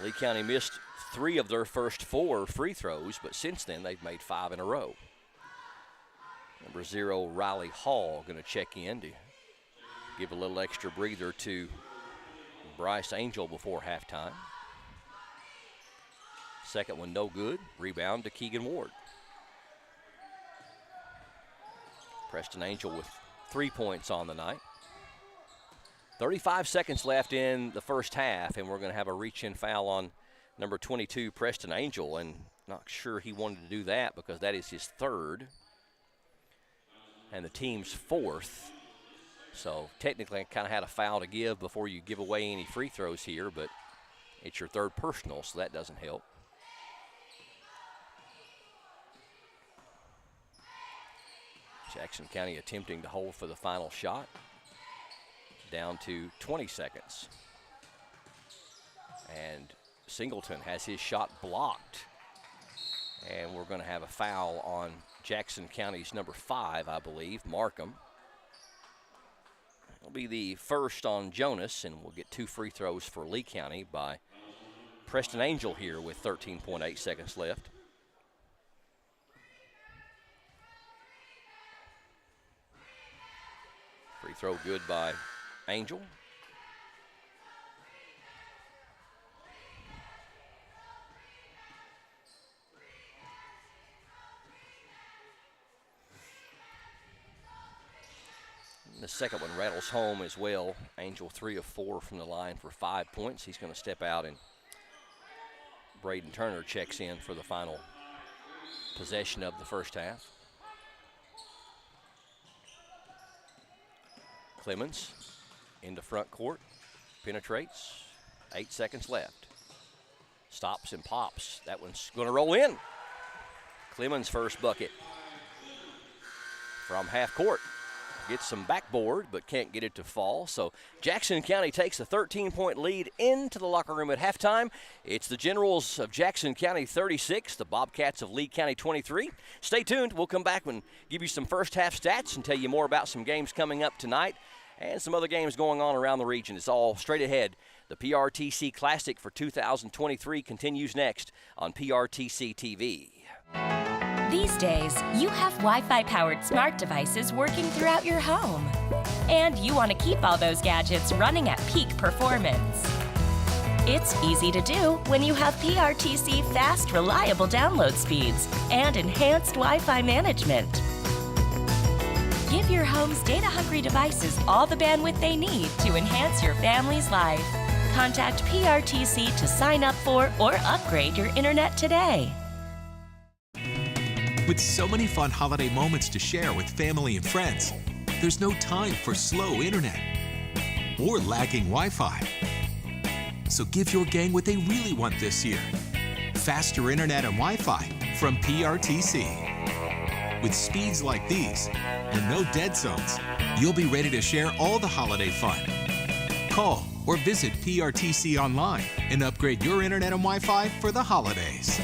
Lee County missed 3 of their first 4 free throws, but since then they've made 5 in a row. Number 0, Riley Hall, going to check in to give a little extra breather to Bryce Angel before halftime. Second one no good. Rebound to Keegan Ward. Preston Angel with 3 points on the night. 35 seconds left in the first half, and we're going to have a reach-in foul on number 22, Preston Angel, and not sure he wanted to do that because that is his third and the team's 4th. So technically I kind of had a foul to give before you give away any free throws here, but it's your third personal, so that doesn't help. Jackson County attempting to hold for the final shot. Down to 20 seconds. And Singleton has his shot blocked. And we're going to have a foul on Jackson County's number 5, I believe, Markham. It'll be the first on Jonas, and we'll get 2 free throws for Lee County by Preston Angel here with 13.8 seconds left. Free throw good by Angel. And the second one rattles home as well. Angel 3 of 4 from the line for 5 points. He's going to step out, and Braden Turner checks in for the final possession of the first half. Clemens into front court, penetrates, 8 seconds left. Stops and pops. That one's going to roll in. Clemens' first bucket from half court. gets some backboard but can't get it to fall. So Jackson County takes a 13-point lead into the locker room at halftime. It's the Generals of Jackson County 36, the Bobcats of Lee County 23. Stay tuned. We'll come back and give you some first half stats and tell you more about some games coming up tonight and some other games going on around the region. It's all straight ahead. The PRTC Classic for 2023 continues next on PRTC TV. These days, you have Wi-Fi powered smart devices working throughout your home. And you want to keep all those gadgets running at peak performance. It's easy to do when you have PRTC fast, reliable download speeds and enhanced Wi-Fi management. Give your home's data-hungry devices all the bandwidth they need to enhance your family's life. Contact PRTC to sign up for or upgrade your internet today. With so many fun holiday moments to share with family and friends, there's no time for slow internet or lagging Wi-Fi. So give your gang what they really want this year: faster internet and Wi-Fi from PRTC. With speeds like these and no dead zones, you'll be ready to share all the holiday fun. Call or visit PRTC online and upgrade your internet and Wi-Fi for the holidays.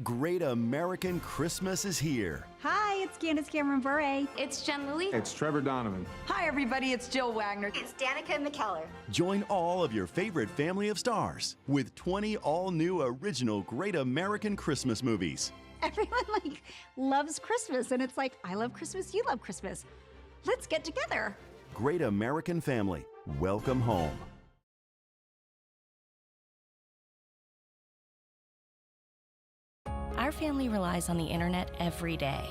Great American Christmas is here. Hi, it's Candace Cameron Bure. It's Jen Lilly. It's Trevor Donovan. Hi, everybody, it's Jill Wagner. It's Danica McKellar. Join all of your favorite family of stars with 20 all-new original Great American Christmas movies. Everyone loves Christmas, and it's like, I love Christmas, you love Christmas. Let's get together. Great American Family, welcome home. Our family relies on the internet every day.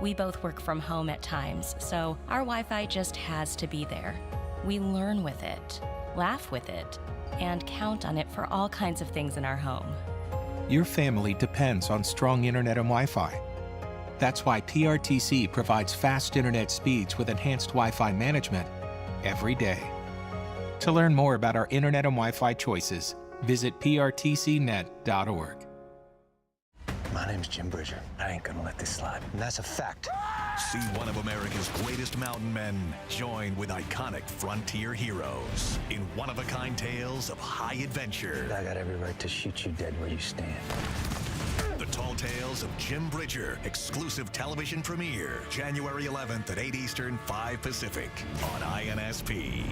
We both work from home at times, so our Wi-Fi just has to be there. We learn with it, laugh with it, and count on it for all kinds of things in our home. Your family depends on strong internet and Wi-Fi. That's why PRTC provides fast internet speeds with enhanced Wi-Fi management every day. To learn more about our internet and Wi-Fi choices, visit prtcnet.org. My name's Jim Bridger. I ain't gonna let this slide. And that's a fact. See one of America's greatest mountain men joined with iconic frontier heroes in one-of-a-kind tales of high adventure. I got every right to shoot you dead where you stand. The Tall Tales of Jim Bridger, exclusive television premiere, January 11th at 8 Eastern, 5 Pacific on INSP.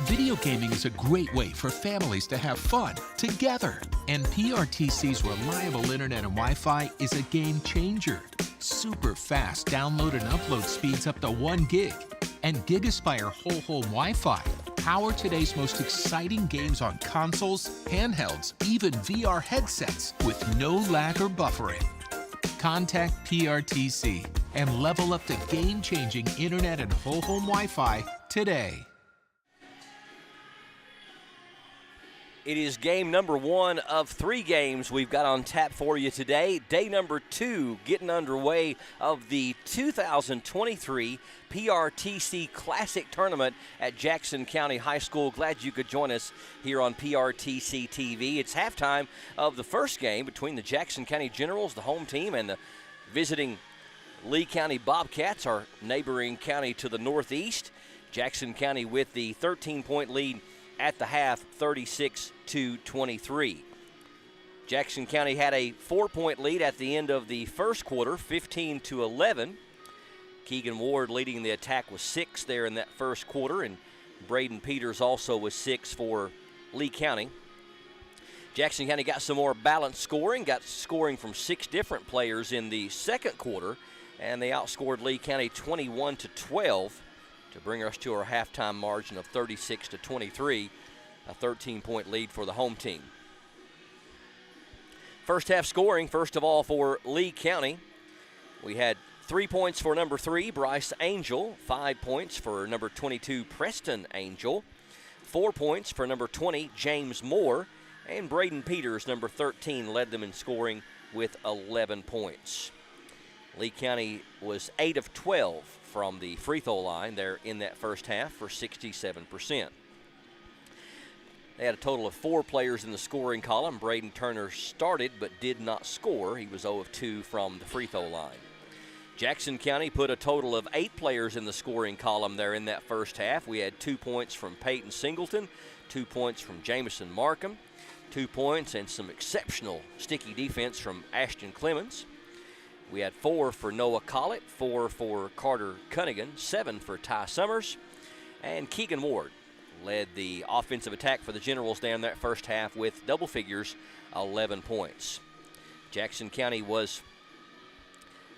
Video gaming is a great way for families to have fun together. And PRTC's reliable internet and Wi-Fi is a game changer. Super fast download and upload speeds up to 1 gig. And GigaSpire whole home Wi-Fi power today's most exciting games on consoles, handhelds, even VR headsets with no lag or buffering. Contact PRTC and level up to game-changing internet and whole home Wi-Fi today. It is game number 1 of 3 games we've got on tap for you today. Day number 2 getting underway of the 2023 PRTC Classic Tournament at Jackson County High School. Glad you could join us here on PRTC TV. It's halftime of the first game between the Jackson County Generals, the home team, and the visiting Lee County Bobcats, our neighboring county to the northeast. Jackson County with the 13-point lead at the half, 36-23. Jackson County had a 4-point lead at the end of the first quarter, 15-11. Keegan Ward leading the attack with 6 there in that first quarter, and Braden Peters also with 6 for Lee County. Jackson County got some more balanced scoring, got scoring from 6 different players in the second quarter, and they outscored Lee County 21-12. To bring us to our halftime margin of 36-23, a 13-point lead for the home team. First half scoring, first of all for Lee County. We had 3 points for number 3, Bryce Angel, 5 points for number 22, Preston Angel, 4 points for number 20, James Moore, and Braden Peters, number 13, led them in scoring with 11 points. Lee County was 8 of 12 from the free throw line there in that first half for 67%. They had a total of 4 players in the scoring column. Braden Turner started but did not score. He was 0 of 2 from the free throw line. Jackson County put a total of 8 players in the scoring column there in that first half. We had 2 points from Peyton Singleton, 2 points from Jamison Markham, 2 points and some exceptional sticky defense from Ashton Clemens. We had 4 for Noah Collett, 4 for Carter Cunningham, 7 for Ty Summers, and Keegan Ward led the offensive attack for the Generals down that first half with double figures, 11 points. Jackson County was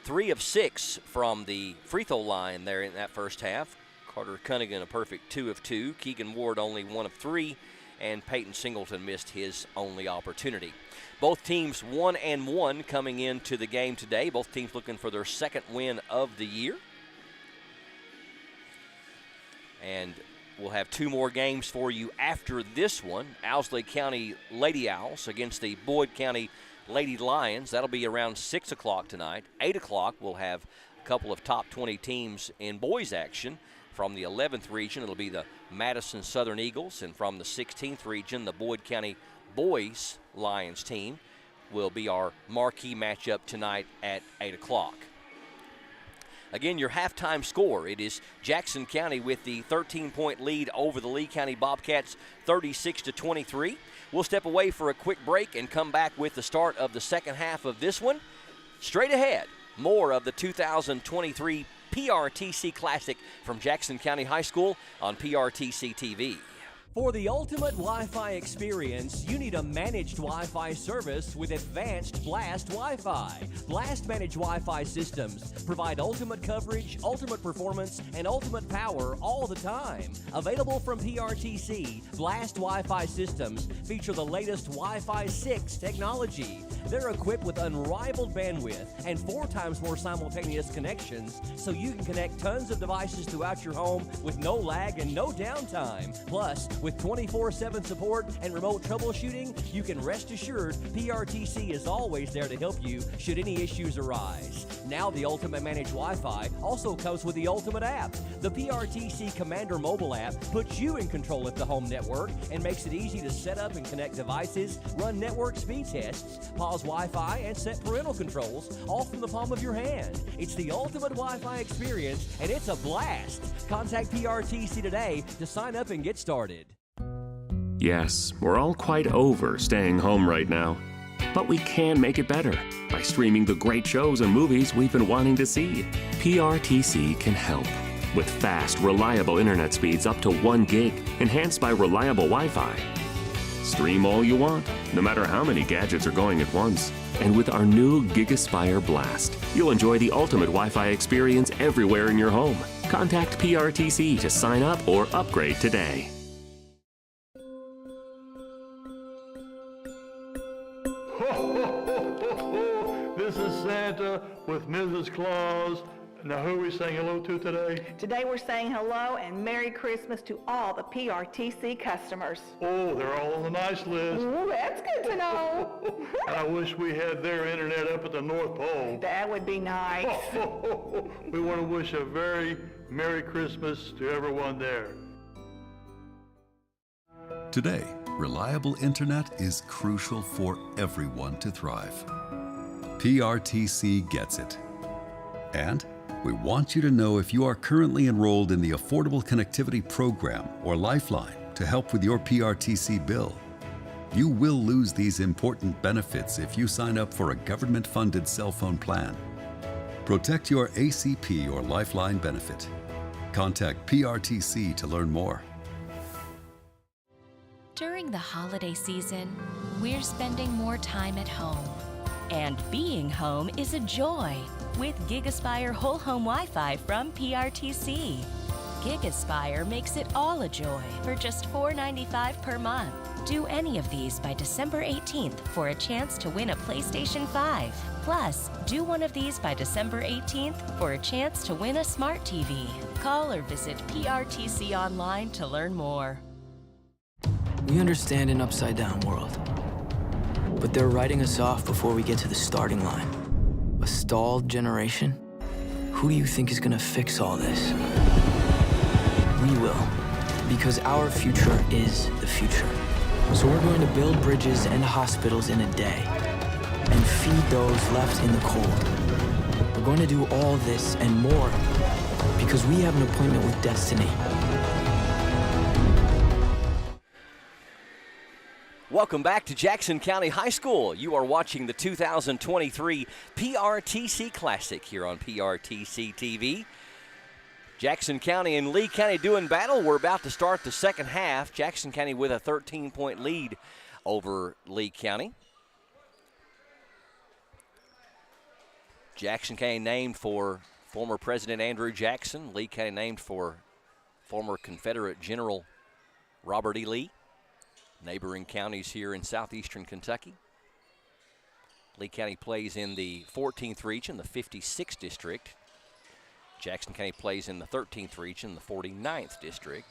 3 of 6 from the free throw line there in that first half. Carter Cunningham a perfect 2 of 2. Keegan Ward only 1 of 3. And Peyton Singleton missed his only opportunity. Both teams 1-1 coming into the game today. Both teams looking for their second win of the year. And we'll have 2 more games for you after this one. Owsley County Lady Owls against the Boyd County Lady Lions. That'll be around 6 o'clock tonight. 8 o'clock, we'll have a couple of top 20 teams in boys action. From the 11th region, it'll be the Madison Southern Eagles, and from the 16th region, the Boyd County Boys Lions team will be our marquee matchup tonight at 8 o'clock. Again, your halftime score, it is Jackson County with the 13-point lead over the Lee County Bobcats, 36-23. We'll step away for a quick break and come back with the start of the second half of this one. Straight ahead, more of the 2023 PRTC Classic from Jackson County High School on PRTC TV. For the ultimate Wi-Fi experience, you need a managed Wi-Fi service with advanced Blast Wi-Fi. Blast managed Wi-Fi systems provide ultimate coverage, ultimate performance, and ultimate power all the time. Available from PRTC, Blast Wi-Fi systems feature the latest Wi-Fi 6 technology. They're equipped with unrivaled bandwidth and 4 times more simultaneous connections, so you can connect tons of devices throughout your home with no lag and no downtime. Plus, with 24/7 support and remote troubleshooting, you can rest assured PRTC is always there to help you should any issues arise. Now the Ultimate Managed Wi-Fi also comes with the Ultimate app. The PRTC Commander mobile app puts you in control of the home network and makes it easy to set up and connect devices, run network speed tests, pause Wi-Fi, and set parental controls, all from the palm of your hand. It's the ultimate Wi-Fi experience, and it's a blast. Contact PRTC today to sign up and get started. Yes, we're all quite over staying home right now. But we can make it better by streaming the great shows and movies we've been wanting to see. PRTC can help with fast, reliable internet speeds up to 1 gig, enhanced by reliable Wi-Fi. Stream all you want, no matter how many gadgets are going at once. And with our new GigaSpire Blast, you'll enjoy the ultimate Wi-Fi experience everywhere in your home. Contact PRTC to sign up or upgrade today. This is Santa with Mrs. Claus. Now, who are we saying hello to today? Today we're saying hello and Merry Christmas to all the PRTC customers. Oh, they're all on the nice list. Ooh, that's good to know. And I wish we had their internet up at the North Pole. That would be nice. We want to wish a very Merry Christmas to everyone there. Today, reliable internet is crucial for everyone to thrive. PRTC gets it. And we want you to know if you are currently enrolled in the Affordable Connectivity Program or Lifeline to help with your PRTC bill. You will lose these important benefits if you sign up for a government-funded cell phone plan. Protect your ACP or Lifeline benefit. Contact PRTC to learn more. During the holiday season, we're spending more time at home. And being home is a joy with GigaSpire Whole Home Wi-Fi from PRTC. GigaSpire makes it all a joy for just $4.95 per month. Do any of these by December 18th for a chance to win a PlayStation 5. Plus, do one of these by December 18th for a chance to win a smart TV. Call or visit PRTC online to learn more. We understand an upside-down world, but they're writing us off before we get to the starting line. A stalled generation? Who do you think is gonna fix all this? We will, because our future is the future. So we're going to build bridges and hospitals in a day and feed those left in the cold. We're going to do all this and more because we have an appointment with destiny. Welcome back to Jackson County High School. You are watching the 2023 PRTC Classic here on PRTC TV. Jackson County and Lee County doing battle. We're about to start the second half. Jackson County with a 13-point lead over Lee County. Jackson County named for former President Andrew Jackson. Lee County named for former Confederate General Robert E. Lee. Neighboring counties here in southeastern Kentucky. Lee County plays in the 14th region, the 56th district. Jackson County plays in the 13th region, the 49th district.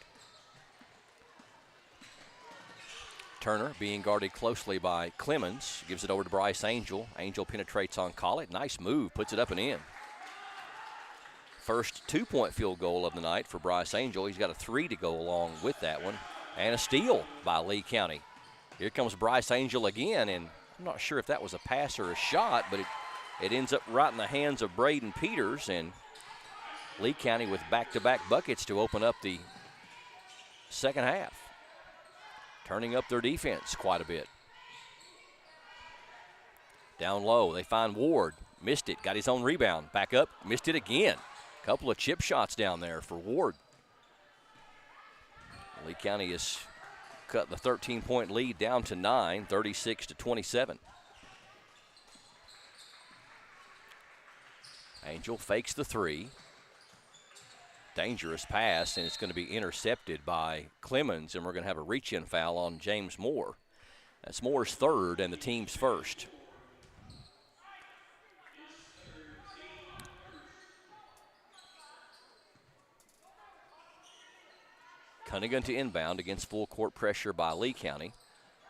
Turner being guarded closely by Clemens. Gives it over to Bryce Angel. Angel penetrates on Collett. Nice move, puts it up and in. First 2-point field goal of the night for Bryce Angel. He's got a 3 to go along with that one. And a steal by Lee County. Here comes Bryce Angel again, and I'm not sure if that was a pass or a shot, but it ends up right in the hands of Braden Peters, and Lee County with back-to-back buckets to open up the second half. Turning up their defense quite a bit. Down low, they find Ward. Missed it, got his own rebound. Back up, missed it again. Couple of chip shots down there for Ward. Lee County has cut the 13-point lead down to 9, 36-27. Angel fakes the 3. Dangerous pass, and it's going to be intercepted by Clemens, and we're going to have a reach-in foul on James Moore. That's Moore's third and the team's first. Cunningham to inbound against full court pressure by Lee County.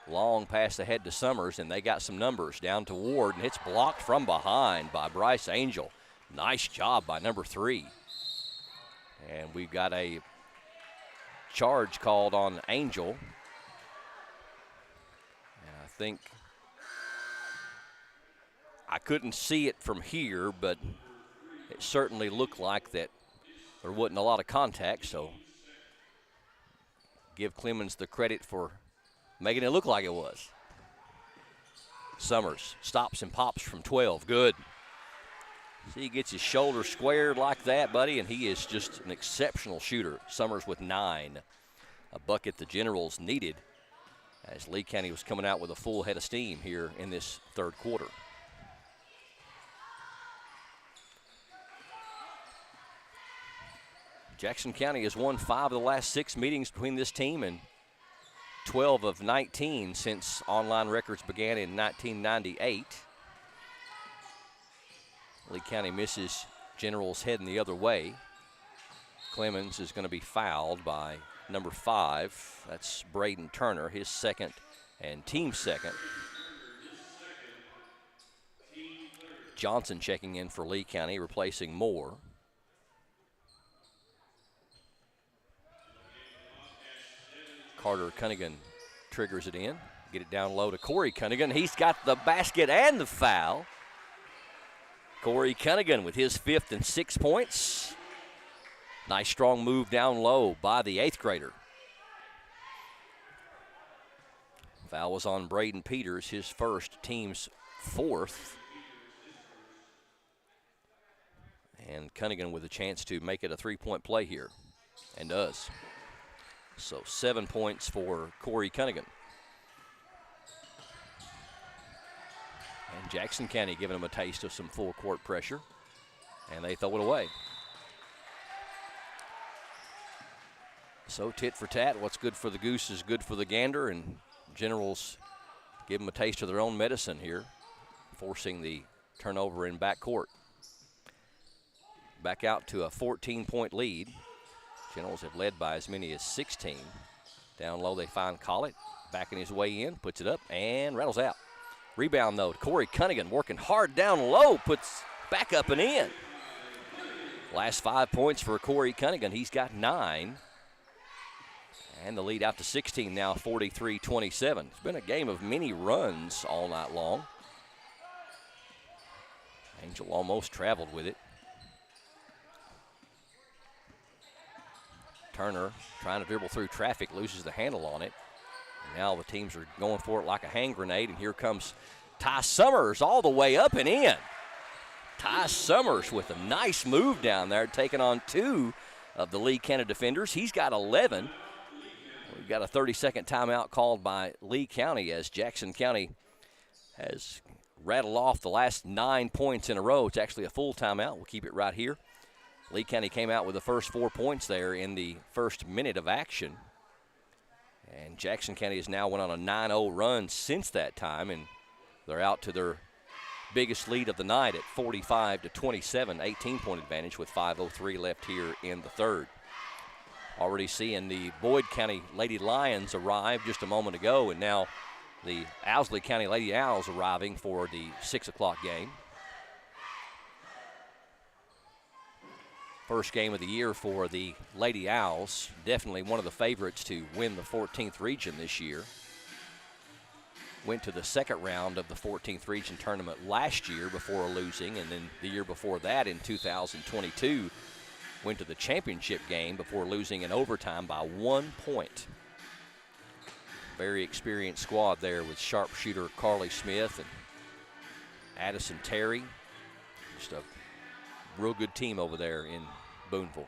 Long pass ahead to Summers, and they got some numbers. Down to Ward, and it's blocked from behind by Bryce Angel. Nice job by number 3. And we've got a charge called on Angel. And I think I couldn't see it from here, but it certainly looked like that there wasn't a lot of contact, so give Clemens the credit for making it look like it was. Summers stops and pops from 12. Good. See, he gets his shoulder squared like that, buddy, and he is just an exceptional shooter. Summers with 9. A bucket the Generals needed as Lee County was coming out with a full head of steam here in this third quarter. Jackson County has won 5 of the last 6 meetings between this team and 12 of 19 since online records began in 1998. Lee County misses Generals heading the other way. Clemens is going to be fouled by number 5. That's Braden Turner, his second and team second. Johnson checking in for Lee County, replacing Moore. Carter Cunningham triggers it in. Get it down low to Corey Cunningham. He's got the basket and the foul. Corey Cunningham with his 5th and 6 points. Nice strong move down low by the 8th grader. Foul was on Braden Peters, his first, team's 4th. And Cunningham with a chance to make it a 3-point play here, and does. So 7 points for Corey Cunningham. And Jackson County giving them a taste of some full court pressure, and they throw it away. So tit for tat, what's good for the goose is good for the gander, and Generals give them a taste of their own medicine here, forcing the turnover in backcourt. Back out to a 14-point lead. Generals have led by as many as 16. Down low, they find Collett, backing his way in, puts it up, and rattles out. Rebound, though, Corey Cunningham working hard down low, puts back up and in. Last 5 points for Corey Cunningham. He's got 9. And the lead out to 16 now, 43-27. It's been a game of many runs all night long. Angel almost traveled with it. Turner trying to dribble through traffic, loses the handle on it. And now the teams are going for it like a hand grenade, and here comes Ty Summers all the way up and in. Ty Summers with a nice move down there, taking on 2 of the Lee County defenders. He's got 11. We've got a 30-second timeout called by Lee County as Jackson County has rattled off the last 9 points in a row. It's actually a full timeout. We'll keep it right here. Lee County came out with the first 4 points there in the first minute of action. And Jackson County has now went on a 9-0 run since that time, and they're out to their biggest lead of the night at 45-27, 18-point advantage with 5:03 left here in the third. Already seeing the Boyd County Lady Lions arrive just a moment ago, and now the Owsley County Lady Owls arriving for the 6 o'clock game. First game of the year for the Lady Owls. Definitely one of the favorites to win the 14th region this year. Went to the second round of the 14th region tournament last year before losing, and then the year before that in 2022 went to the championship game before losing in overtime by 1 point. Very experienced squad there with sharpshooter Carly Smith and Addison Terry. Just a real good team over there in Booneville.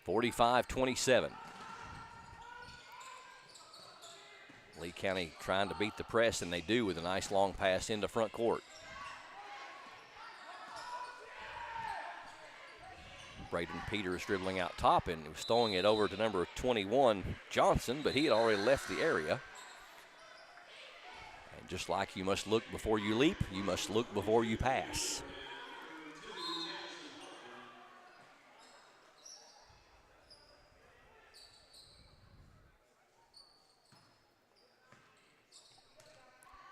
45-27. Lee County trying to beat the press, and they do with a nice long pass into front court. Braden Peters dribbling out top and was throwing it over to number 21, Johnson, but he had already left the area. And just like you must look before you leap, you must look before you pass.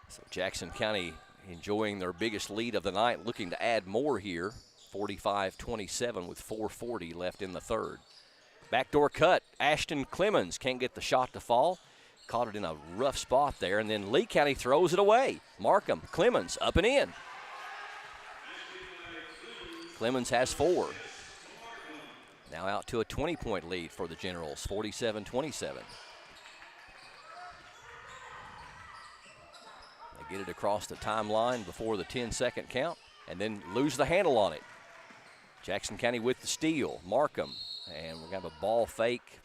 So Jackson County enjoying their biggest lead of the night, looking to add more here. 45-27 with 4:40 left in the third. Backdoor cut. Ashton Clemens can't get the shot to fall. Caught it in a rough spot there, and then Lee County throws it away. Markham, Clemens up and in. Clemens has 4. Now out to a 20-point lead for the Generals, 47-27. They get it across the timeline before the 10-second count and then lose the handle on it. Jackson County with the steal. Markham, and we're going to have a ball fake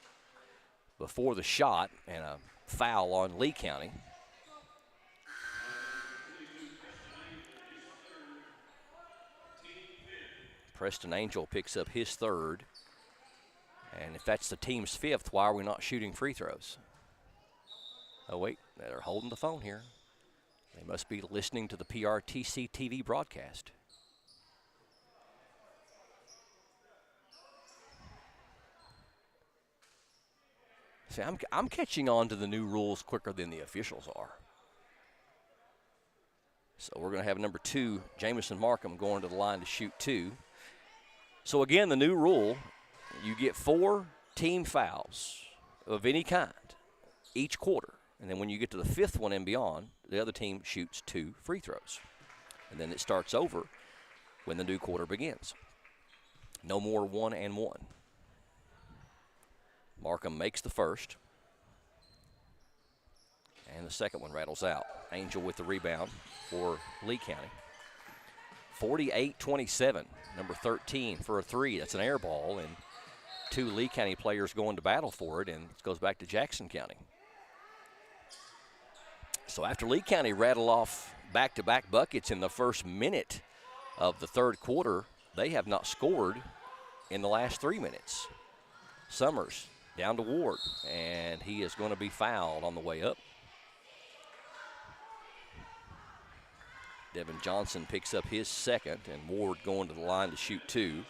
before the shot and a foul on Lee County. Preston Angel picks up his third. And if that's the team's 5th, why are we not shooting free throws? Oh, wait, they're holding the phone here. They must be listening to the PRTC TV broadcast. See, I'm catching on to the new rules quicker than the officials are. So we're going to have number 2, Jamison Markham, going to the line to shoot 2. So again, the new rule, you get 4 team fouls of any kind each quarter. And then when you get to the 5th one and beyond, the other team shoots 2 free throws. And then it starts over when the new quarter begins. No more 1-and-1. Markham makes the first. And the second one rattles out. Angel with the rebound for Lee County. 48-27, number 13 for a 3. That's an air ball, and 2 Lee County players going to battle for it, and it goes back to Jackson County. So after Lee County rattled off back-to-back buckets in the first minute of the third quarter, they have not scored in the last 3 minutes. Summers down to Ward, and he is going to be fouled on the way up. Devin Johnson picks up his second, and Ward going to the line to shoot 2.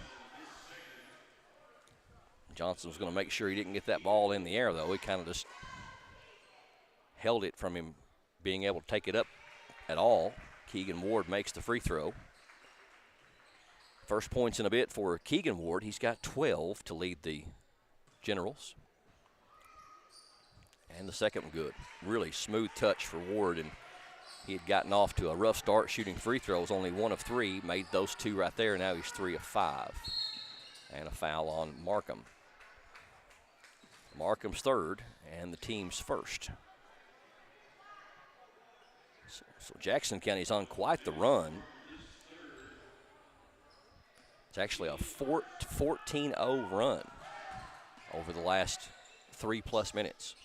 Johnson was going to make sure he didn't get that ball in the air, though. He kind of just held it from him being able to take it up at all. Keegan Ward makes the free throw. First points in a bit for Keegan Ward. He's got 12 to lead the Generals. And the second one good. Really smooth touch for Ward, and he had gotten off to a rough start shooting free throws, only 1 of 3, made those 2 right there. Now he's 3 of 5. And a foul on Markham. Markham's third and the team's first. So Jackson County's on quite the run. It's actually a 14-0 run over the last 3+ minutes.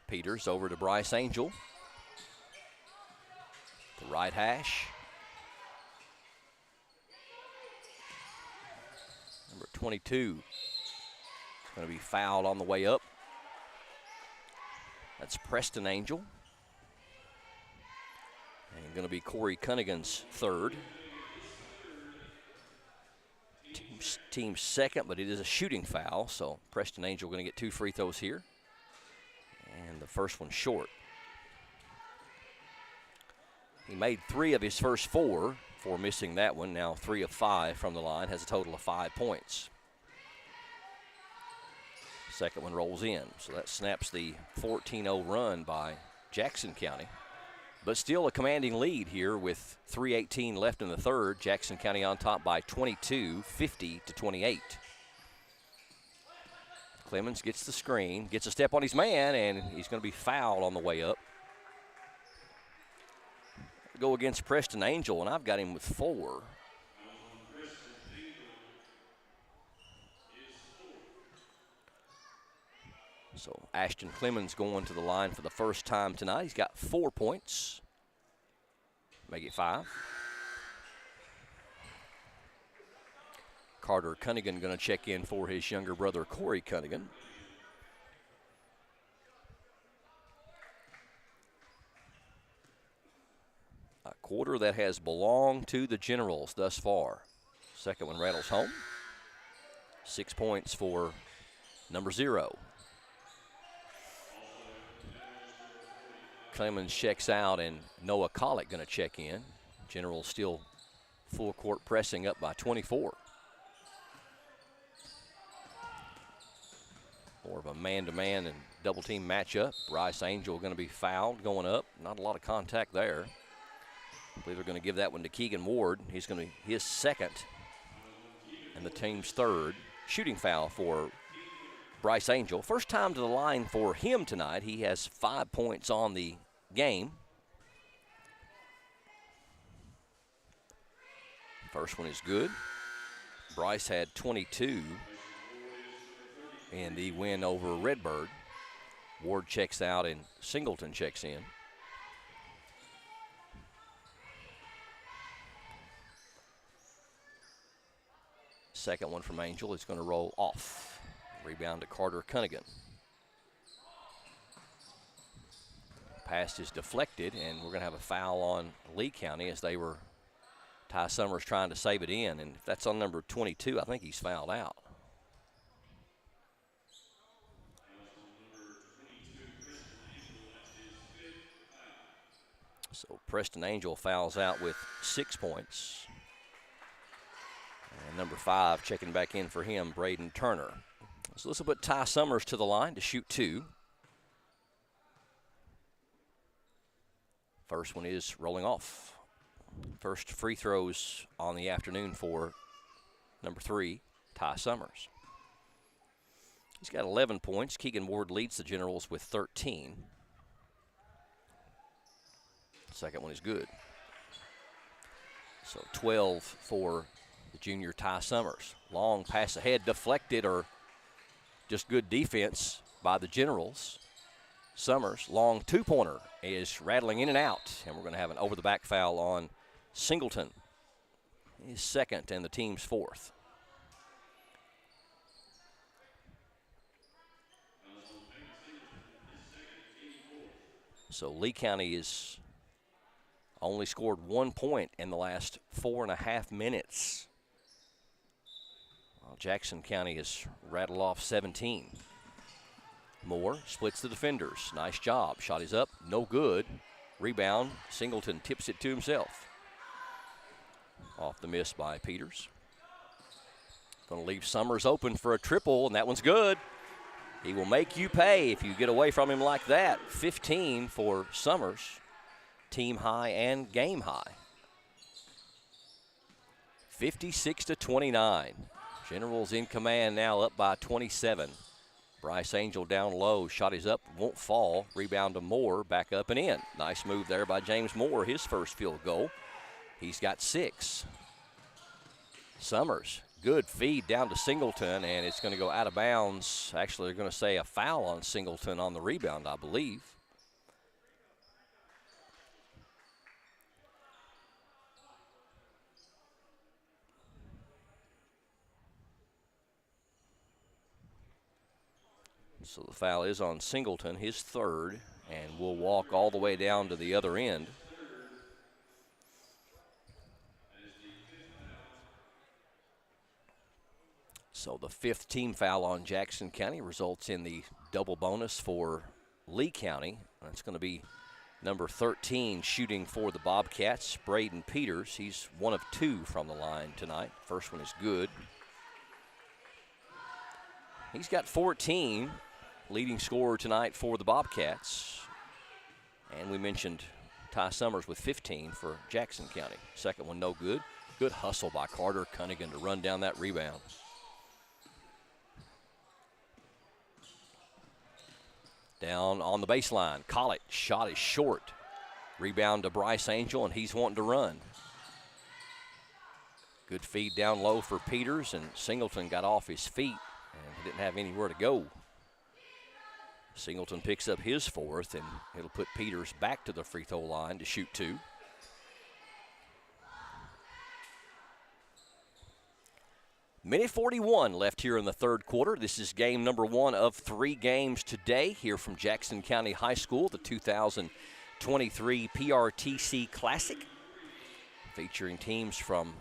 Peters over to Bryce Angel. The right hash. Number 22 is going to be fouled on the way up. That's Preston Angel. And going to be Corey Cunningham,'s third. Team's second, but it is a shooting foul, so Preston Angel going to get 2 free throws here. And the first one short. He made 3 of his first 4 for missing that one. Now 3 of 5 from the line, has a total of 5 points. Second one rolls in, so that snaps the 14-0 run by Jackson County. But still a commanding lead here with 3:18 left in the third. Jackson County on top by 22, 50-28. Clemens gets the screen, gets a step on his man, and he's going to be fouled on the way up. Go against Preston Angel, and I've got him with 4. So Ashton Clemens going to the line for the first time tonight. He's got 4 points. Make it 5. Carter Cunningham going to check in for his younger brother, Corey Cunningham. A quarter that has belonged to the Generals thus far. Second one rattles home. 6 points for number 0. Clemens checks out, and Noah Collick going to check in. Generals still full court pressing up by 24. More of a man-to-man and double-team matchup. Bryce Angel going to be fouled going up. Not a lot of contact there. I believe they're going to give that one to Keegan Ward. He's going to be his second and the team's third. Shooting foul for Bryce Angel. First time to the line for him tonight. He has 5 points on the game. First one is good. Bryce had 22 in the win over Redbird. Ward checks out and Singleton checks in. Second one from Angel is going to roll off. Rebound to Carter Cunningham. Pass is deflected, and we're going to have a foul on Lee County as they were, Ty Summers trying to save it in. And if that's on number 22, I think he's fouled out. So Preston Angel fouls out with 6 points. And number 5 checking back in for him, Braden Turner. So this will put Ty Summers to the line to shoot 2. First one is rolling off. First free throws on the afternoon for number 3, Ty Summers. He's got 11 points. Keegan Ward leads the Generals with 13. Second one is good. So 12 for the junior Ty Summers. Long pass ahead, deflected, or just good defense by the Generals. Summers, long 2-pointer, is rattling in and out, and we're going to have an over-the-back foul on Singleton. His second and the team's 4th. So Lee County is only scored 1 point in the last 4.5 minutes. While Jackson County has rattled off 17. Moore splits the defenders. Nice job. Shot is up. No good. Rebound. Singleton tips it to himself. Off the miss by Peters. Going to leave Summers open for a triple, and that one's good. He will make you pay if you get away from him like that. 15 for Summers. Team high and game high. 56-29. Generals in command now, up by 27. Bryce Angel down low. Shot is up, won't fall. Rebound to Moore, back up and in. Nice move there by James Moore, his first field goal. He's got 6. Summers, good feed down to Singleton, and it's going to go out of bounds. Actually, they're going to say a foul on Singleton on the rebound, I believe. So the foul is on Singleton, his third, and will walk all the way down to the other end. So the 5th team foul on Jackson County results in the double bonus for Lee County. That's going to be number 13 shooting for the Bobcats, Braden Peters. He's 1 of 2 from the line tonight. First one is good. He's got 14. Leading scorer tonight for the Bobcats. And we mentioned Ty Summers with 15 for Jackson County. Second one no good. Good hustle by Carter Cunningham to run down that rebound. Down on the baseline. Collett shot is short. Rebound to Bryce Angel, and he's wanting to run. Good feed down low for Peters, and Singleton got off his feet and didn't have anywhere to go. Singleton picks up his 4th, and it'll put Peters back to the free throw line to shoot 2. Minute 41 left here in the third quarter. This is game number 1 of 3 games today here from Jackson County High School, the 2023 PRTC Classic, featuring teams from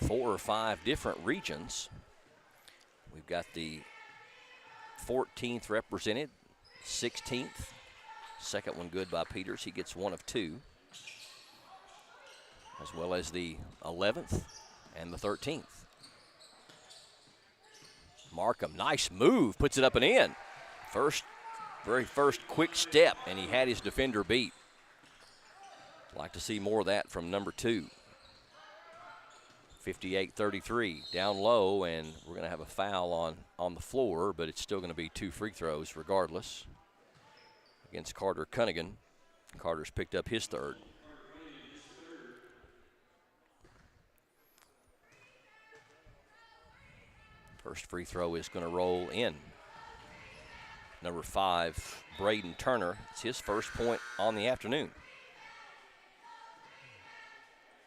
4 or 5 different regions. We've got the 14th represented, 16th. Second one good by Peters. He gets 1 of 2. As well as the 11th and the 13th. Markham, nice move, puts it up and in. Very first quick step, and he had his defender beat. Like to see more of that from number 2. 58-33, down low, and we're going to have a foul on the floor, but it's still going to be 2 free throws regardless against Carter Cunningham. Carter's picked up his 3rd. First free throw is going to roll in. Number 5, Braden Turner. It's his first point on the afternoon.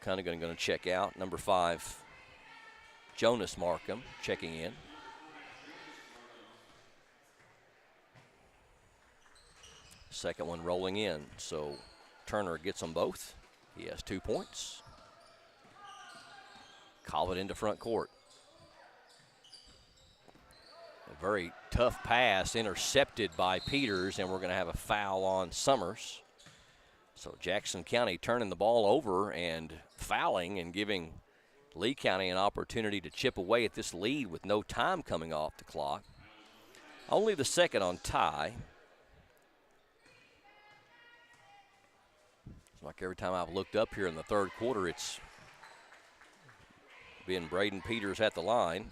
Cunningham going to check out. Number 5, Jonas Markham checking in. Second one rolling in. So Turner gets them both. He has 2 points. Call it into front court. A very tough pass intercepted by Peters, and we're going to have a foul on Summers. So Jackson County turning the ball over and fouling and giving Lee County an opportunity to chip away at this lead with no time coming off the clock. Only the second on Ty. It's like every time I've looked up here in the third quarter, it's been Braden Peters at the line,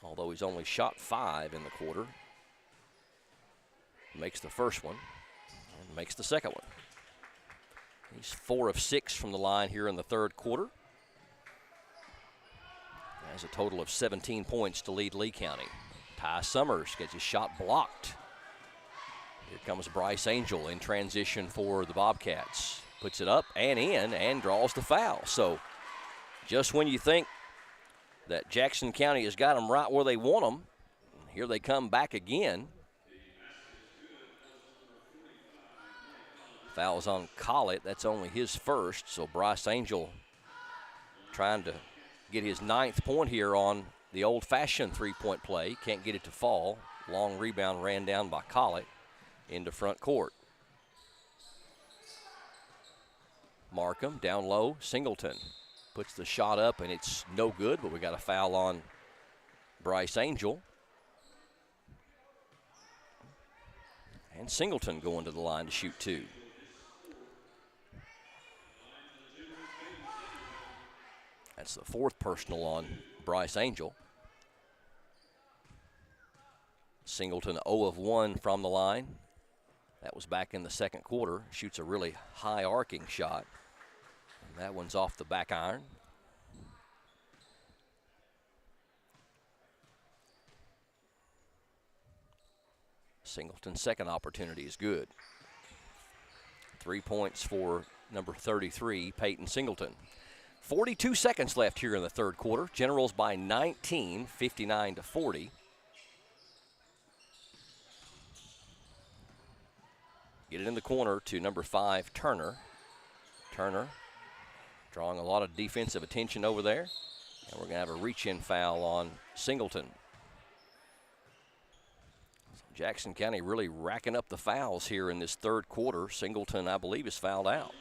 although he's only shot 5 in the quarter. Makes the first one and makes the second one. He's 4 of 6 from the line here in the third quarter. Has a total of 17 points to lead Lee County. Ty Summers gets his shot blocked. Here comes Bryce Angel in transition for the Bobcats. Puts it up and in and draws the foul. So just when you think that Jackson County has got them right where they want them, here they come back again. Foul's on Collett. That's only his first. So Bryce Angel trying to get his 9th point here on the old-fashioned three-point play. Can't get it to fall. Long rebound ran down by Collett into front court. Markham down low, Singleton puts the shot up and it's no good, but we got a foul on Bryce Angel. And Singleton going to the line to shoot 2. That's the 4th personal on Bryce Angel. Singleton 0 of 1 from the line. That was back in the second quarter. Shoots a really high arcing shot. And that one's off the back iron. Singleton's second opportunity is good. 3 points for number 33, Peyton Singleton. 42 seconds left here in the third quarter. Generals by 19, 59-40. Get it in the corner to number 5, Turner. Turner drawing a lot of defensive attention over there. And we're going to have a reach-in foul on Singleton. Jackson County really racking up the fouls here in this third quarter. Singleton, I believe, is fouled out.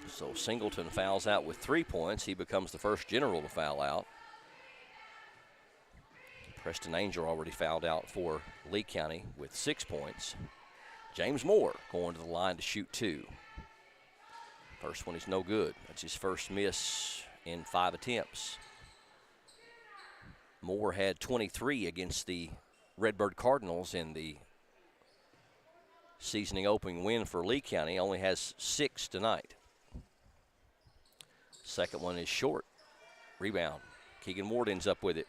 So Singleton fouls out with 3 points. He becomes the first general to foul out. Preston Angel already fouled out for Lee County with 6 points. James Moore going to the line to shoot 2. First one is no good. That's his first miss in 5 attempts. Moore had 23 against the Redbird Cardinals in the seasoning opening win for Lee County. Only has 6 tonight. Second one is short. Rebound. Keegan Ward ends up with it.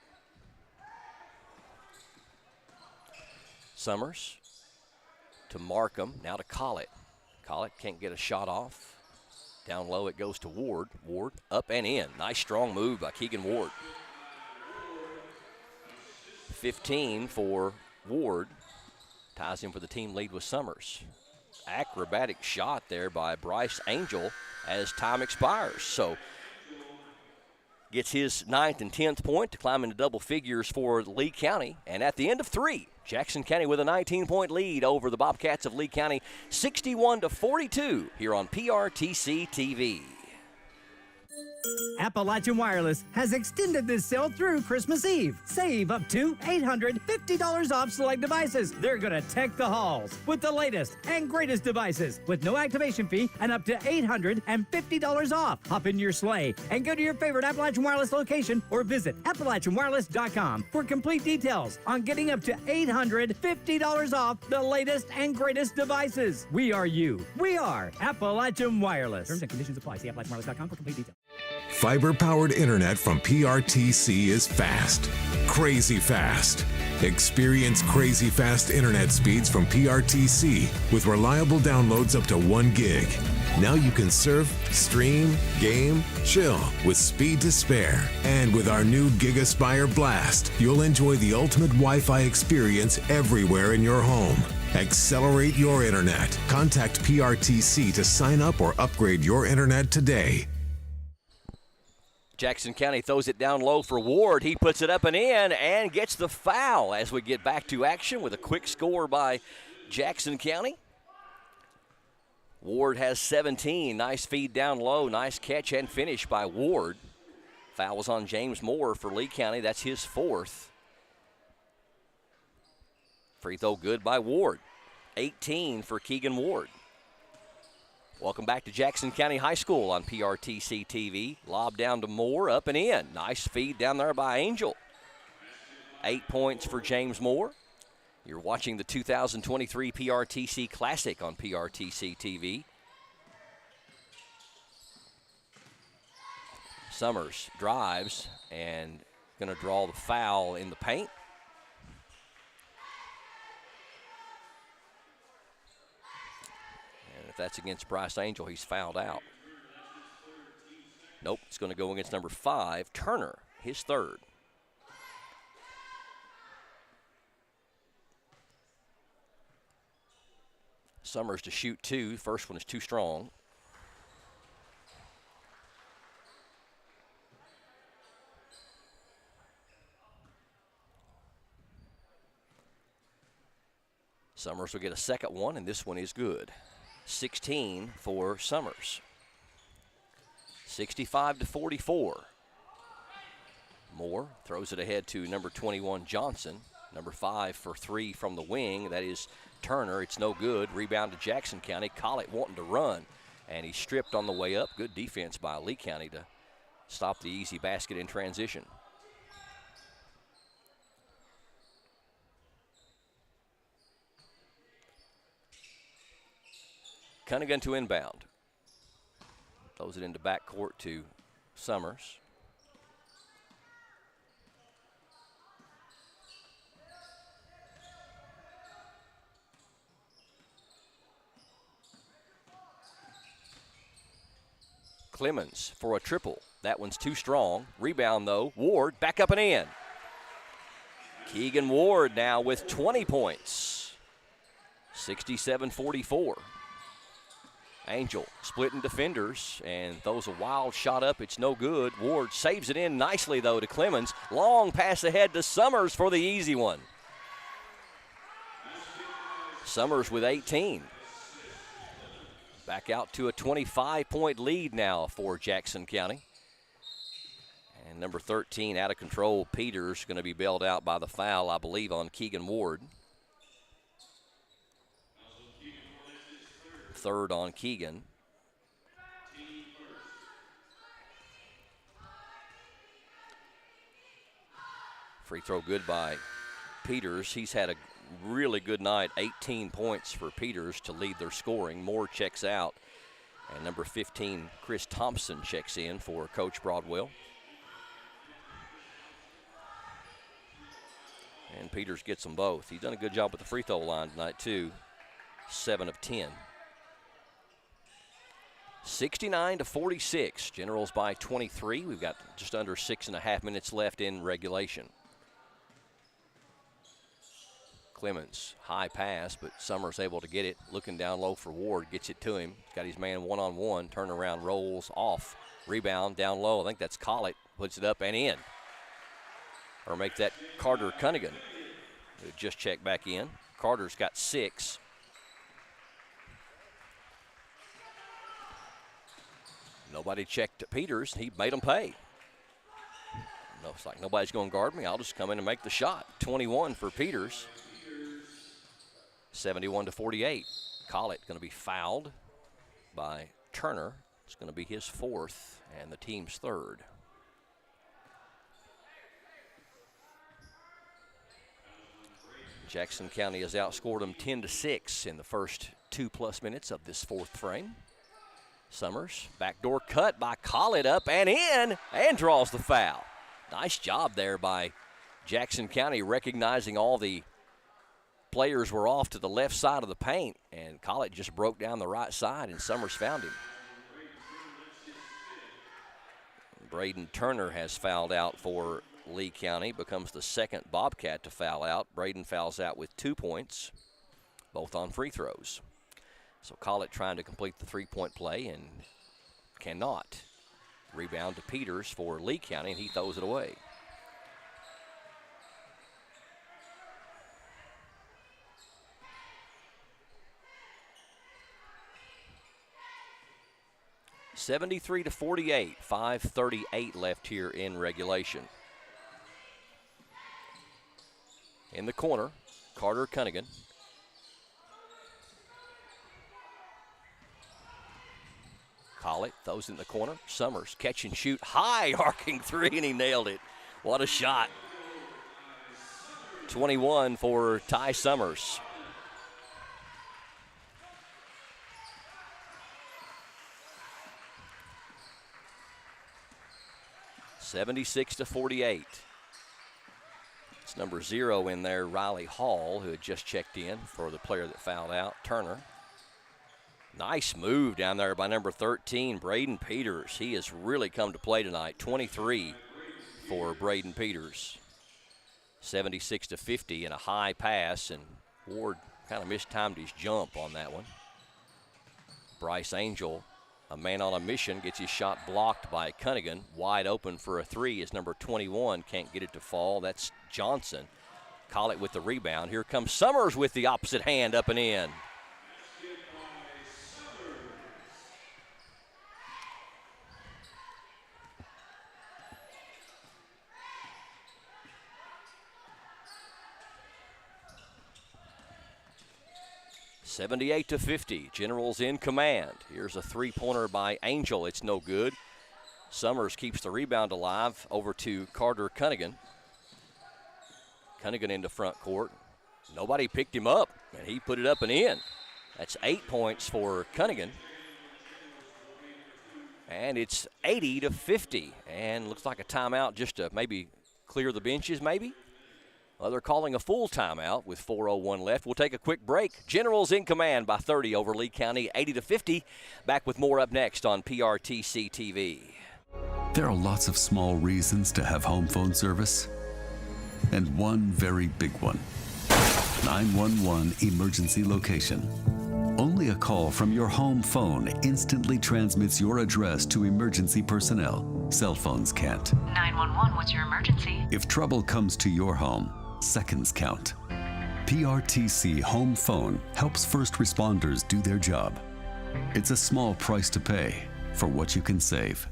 Summers to Markham, now to Collett. Collett can't get a shot off. Down low it goes to Ward. Ward up and in. Nice strong move by Keegan Ward. 15 for Ward. Ties him for the team lead with Summers. Acrobatic shot there by Bryce Angel as time expires. So gets his 9th and 10th point to climb into double figures for Lee County. And at the end of 3, Jackson County with a 19-point lead over the Bobcats of Lee County, 61-42 here on PRTC TV. Appalachian Wireless has extended this sale through Christmas Eve. Save up to $850 off select devices. They're going to tech the halls with the latest and greatest devices with no activation fee and up to $850 off. Hop in your sleigh and go to your favorite Appalachian Wireless location or visit AppalachianWireless.com for complete details on getting up to $850 off the latest and greatest devices. We are you. We are Appalachian Wireless. Terms and conditions apply. See AppalachianWireless.com for complete details. Fiber-powered internet from PRTC is fast. Crazy fast. Experience crazy fast internet speeds from PRTC with reliable downloads up to 1 gig. Now you can surf, stream, game, chill with speed to spare. And with our new GigaSpire Blast, you'll enjoy the ultimate Wi-Fi experience everywhere in your home. Accelerate your internet. Contact PRTC to sign up or upgrade your internet today. Jackson County throws it down low for Ward. He puts it up and in and gets the foul as we get back to action with a quick score by Jackson County. Ward has 17. Nice feed down low. Nice catch and finish by Ward. Foul was on James Moore for Lee County. That's his 4th. Free throw good by Ward. 18 for Keegan Ward. Welcome back to Jackson County High School on PRTC TV. Lob down to Moore, up and in. Nice feed down there by Angel. 8 points for James Moore. You're watching the 2023 PRTC Classic on PRTC TV. Summers drives and going to draw the foul in the paint. That's against Bryce Angel. He's fouled out. Nope, it's going to go against number 5, Turner, his 3rd. Summers to shoot 2. First one is too strong. Summers will get a second one, and this one is good. 16 for Summers. 65-44. Moore throws it ahead to number 21, Johnson. Number 5 for 3 from the wing. That is Turner. It's no good. Rebound to Jackson County. Collett wanting to run, and he stripped on the way up. Good defense by Lee County to stop the easy basket in transition. Cunningham to inbound. Throws it into backcourt to Summers. Clemens for a triple. That one's too strong. Rebound, though. Ward back up and in. Keegan Ward now with 20 points. 67-44. Angel splitting defenders and throws a wild shot up. It's no good. Ward saves it in nicely, though, to Clemens. Long pass ahead to Summers for the easy one. Summers with 18. Back out to a 25-point lead now for Jackson County. And number 13 out of control, Peters, going to be bailed out by the foul, I believe, on Keegan Ward. Third on Keegan. Free throw good by Peters. He's had a really good night. 18 points for Peters to lead their scoring. Moore checks out. And number 15, Chris Thompson, checks in for Coach Broadwell. And Peters gets them both. He's done a good job with the free throw line tonight, too. 7 of 10. 69-46. Generals by 23. We've got just under 6.5 minutes left in regulation. Clemens, high pass, but Summers able to get it. Looking down low for Ward, gets it to him. He's got his man one-on-one. Turnaround, rolls off. Rebound down low. I think that's Collett. Puts it up and in. Or make that Carter Cunningham. Who just checked back in. Carter's got 6. Nobody checked Peters. He made him pay. No, it's like nobody's going to guard me. I'll just come in and make the shot. 21 for Peters. 71-48. Collett going to be fouled by Turner. It's going to be his 4th and the team's 3rd. Jackson County has outscored them 10-6 in the first 2+ minutes of this 4th frame. Summers, backdoor cut by Collett, up and in, and draws the foul. Nice job there by Jackson County, recognizing all the players were off to the left side of the paint, and Collett just broke down the right side, and Summers found him. Braden Turner has fouled out for Lee County, becomes the 2nd Bobcat to foul out. Braden fouls out with 2 points, both on free throws. So Collett trying to complete the 3-point play and cannot. Rebound to Peters for Lee County, and he throws it away. (73-48). 5:38 left here in regulation. In the corner, Carter Cunningham. Collett throws it in the corner. Summers catch and shoot. High arcing 3, and he nailed it. What a shot. 21 for Ty Summers. (76-48). It's number 0 in there, Riley Hall, who had just checked in for the player that fouled out, Turner. Nice move down there by number 13, Braden Peters. He has really come to play tonight. 23 for Braden Peters. 76-50 and a high pass, and Ward kind of mistimed his jump on that one. Bryce Angel, a man on a mission, gets his shot blocked by Cunningham. Wide open for a 3 as number 21 can't get it to fall. That's Johnson. Collett with the rebound. Here comes Summers with the opposite hand up and in. (78-50). Generals in command. Here's a three-pointer by Angel. It's no good. Summers keeps the rebound alive. Over to Carter Cunningham. Cunningham into front court. Nobody picked him up, and he put it up and in. That's 8 points for Cunningham. And it's 80-50. And looks like a timeout just to maybe clear the benches, maybe. Well, they're calling a full timeout with 4:01 left. We'll take a quick break. Generals in command by 30 over Lee County, 80-50. Back with more up next on PRTC TV. There are lots of small reasons to have home phone service, and one very big one. 911 emergency location. Only a call from your home phone instantly transmits your address to emergency personnel. Cell phones can't. 911, what's your emergency? If trouble comes to your home, seconds count. PRTC Home Phone helps first responders do their job. It's a small price to pay for what you can save.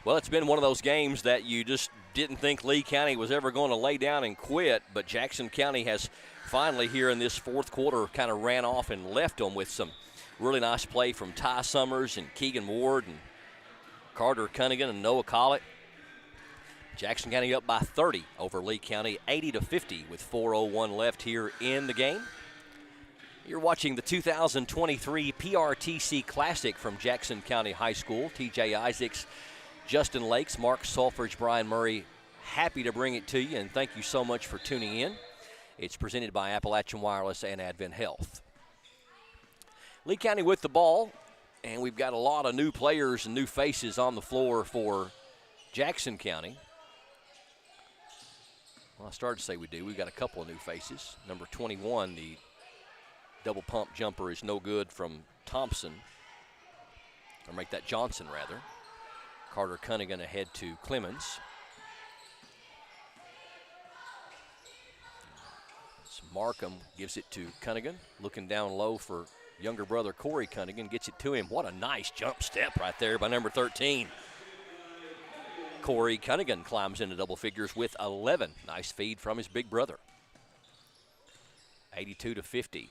Well, it's been one of those games that you just didn't think Lee County was ever going to lay down and quit, but Jackson County has finally here in this fourth quarter kind of ran off and left them with some really nice play from Ty Summers and Keegan Ward and Carter Cunningham and Noah Collett. Jackson County up by 30 over Lee County, 80-50 with 4:01 left here in the game. You're watching the 2023 PRTC Classic from Jackson County High School. TJ Isaacs, Justin Lakes, Mark Sulfridge, Brian Murray, happy to bring it to you, and thank you so much for tuning in. It's presented by Appalachian Wireless and Advent Health. Lee County with the ball, and we've got a lot of new players and new faces on the floor for Jackson County. Well, I started to say we do. We've got a couple of new faces. Number 21, the double pump jumper is no good from Thompson, or make that Johnson, rather. Carter Cunningham ahead to Clemens. So Markham gives it to Cunningham, looking down low for younger brother Corey Cunningham, gets it to him. What a nice jump step right there by number 13. Corey Cunningham climbs into double figures with 11. Nice feed from his big brother. 82-50.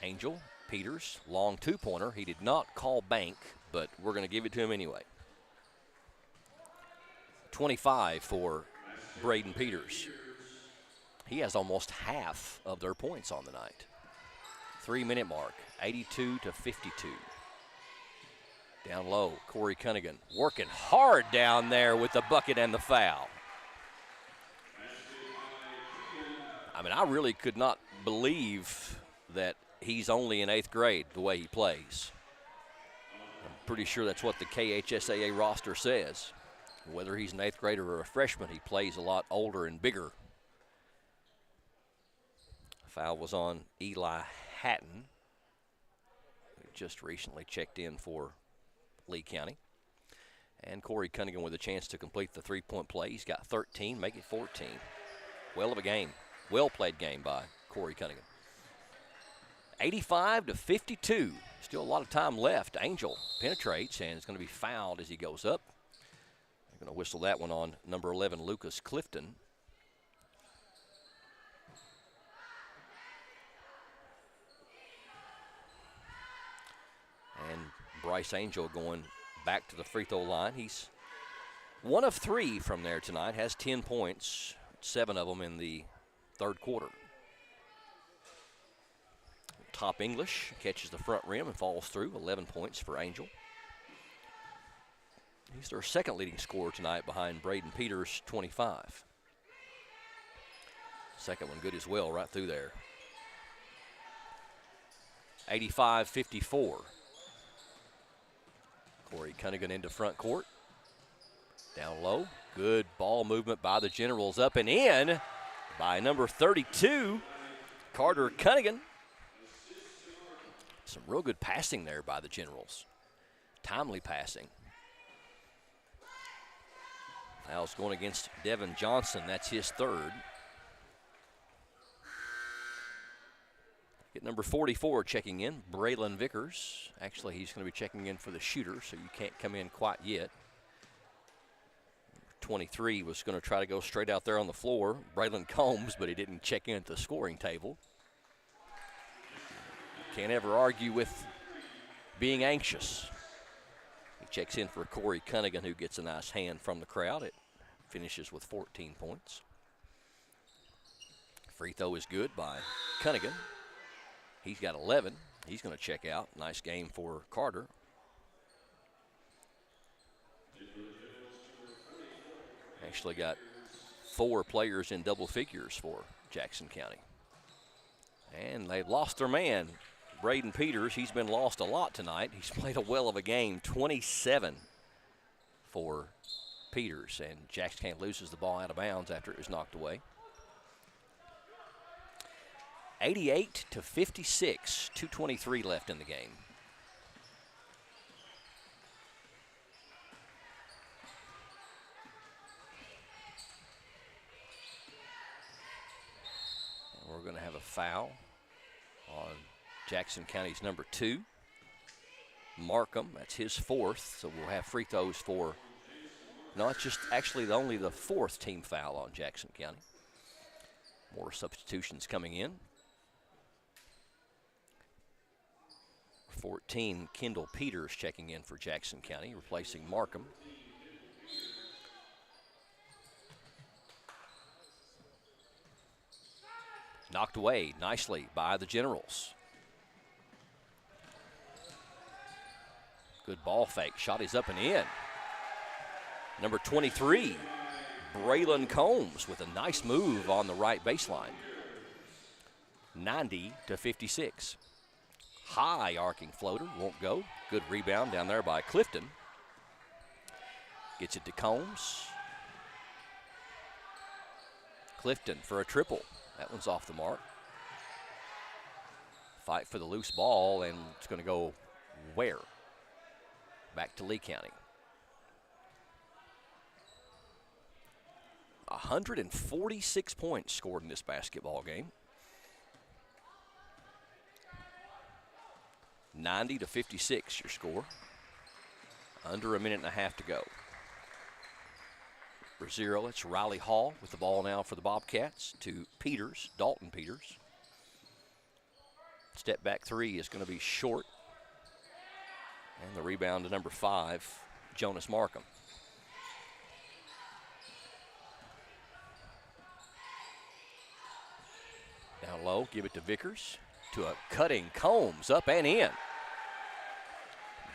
Angel Peters, long two-pointer. He did not call bank, but we're going to give it to him anyway. 25 for Braden Peters. He has almost half of their points on the night. 3-minute mark, 82-52. Down low, Corey Cunningham working hard down there with the bucket and the foul. I mean, I really could not believe that he's only in 8th grade the way he plays. I'm pretty sure that's what the KHSAA roster says. Whether he's an 8th grader or a freshman, he plays a lot older and bigger. Foul was on Eli Hatton, who just recently checked in for Lee County. And Corey Cunningham with a chance to complete the three-point play. He's got 13, make it 14. Well of a game, well-played game by Corey Cunningham. 85-52, still a lot of time left. Angel penetrates and is going to be fouled as he goes up. They're going to whistle that one on number 11, Lucas Clifton. And Bryce Angel going back to the free throw line. He's 1 of 3 from there tonight, has 10 points, 7 of them in the third quarter. Top English catches the front rim and falls through, 11 points for Angel. He's their second leading scorer tonight behind Braden Peters, 25. Second one good as well, right through there. 85-54. Corey Cunningham into front court. Down low, good ball movement by the Generals, up and in by number 32, Carter Cunningham. Some real good passing there by the Generals. Timely passing. Foul's going against Devin Johnson. That's his third. Get number 44 checking in, Braylon Vickers. Actually, he's going to be checking in for the shooter, so you can't come in quite yet. 23 was going to try to go straight out there on the floor, Braylon Combs, but he didn't check in at the scoring table. Can't ever argue with being anxious. He checks in for Corey Cunningham, who gets a nice hand from the crowd. It finishes with 14 points. Free throw is good by Cunningham. He's got 11. He's going to check out. Nice game for Carter. Actually got 4 players in double figures for Jackson County. And they've lost their man, Braden Peters. He's been lost a lot tonight. He's played a well of a game, 27 for Peters. And Jackson County loses the ball out of bounds after it was knocked away. 88-56, 2:23 left in the game. And we're going to have a foul on Jackson County's number 2, Markham. That's his 4th, so we'll have free throws for, no, it's just actually only the 4th team foul on Jackson County. More substitutions coming in. 14, Kendall Peters checking in for Jackson County, replacing Markham. Knocked away nicely by the Generals. Good ball fake. Shot is up and in. Number 23, Braylon Combs with a nice move on the right baseline. 90-56. High arcing floater, won't go. Good rebound down there by Clifton. Gets it to Combs. Clifton for a triple. That one's off the mark. Fight for the loose ball, and it's going to go where? Back to Lee County. 146 points scored in this basketball game. 90-56 your score. Under a minute and a half to go. For 0, it's Riley Hall with the ball now for the Bobcats to Peters, Dalton Peters. Step back 3 is going to be short. And the rebound to number 5, Jonas Markham. Down low, give it to Vickers. To a cutting Combs, up and in.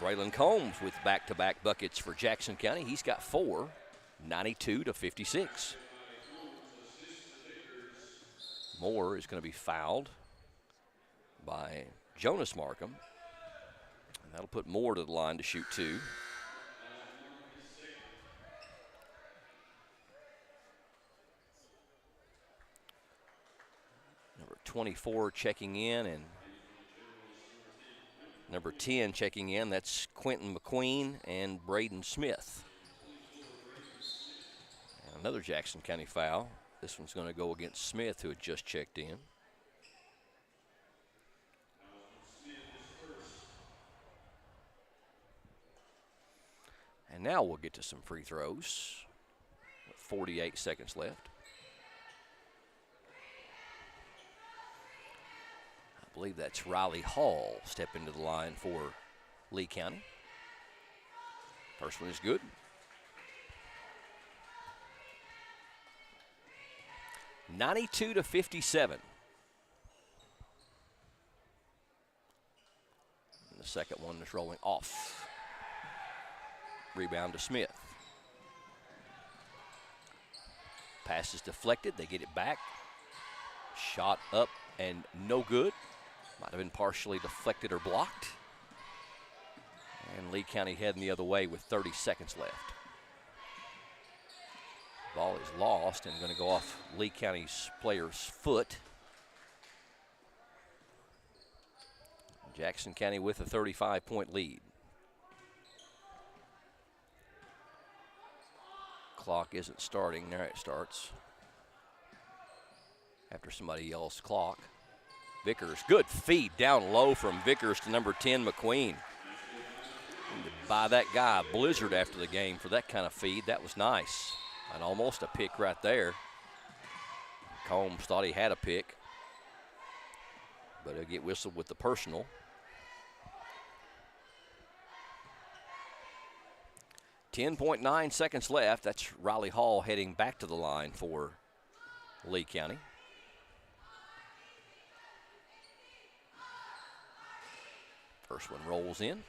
Braylon Combs with back-to-back buckets for Jackson County. He's got 4, 92-56. Moore is going to be fouled by Jonas Markham. And that'll put Moore to the line to shoot 2. Number 24 checking in, and number 10 checking in. That's Quentin McQueen and Braden Smith. And another Jackson County foul. This one's going to go against Smith, who had just checked in. And now we'll get to some free throws. 48 seconds left. I believe that's Riley Hall step into the line for Lee County. First one is good. (92-57). And the second one is rolling off. Rebound to Smith. Pass is deflected. They get it back. Shot up and no good. Might have been partially deflected or blocked. And Lee County heading the other way with 30 seconds left. Ball is lost and going to go off Lee County's player's foot. Jackson County with a 35-point lead. clock isn't starting. There it starts. After somebody yells clock. Vickers, good feed down low from Vickers to number 10, McQueen. By that guy, Blizzard, after the game for that kind of feed. That was nice. And almost a pick right there. Combs thought he had a pick, but he'll get whistled with the personal. .9 seconds left. That's Riley Hall heading back to the line for Lee County. First one rolls in.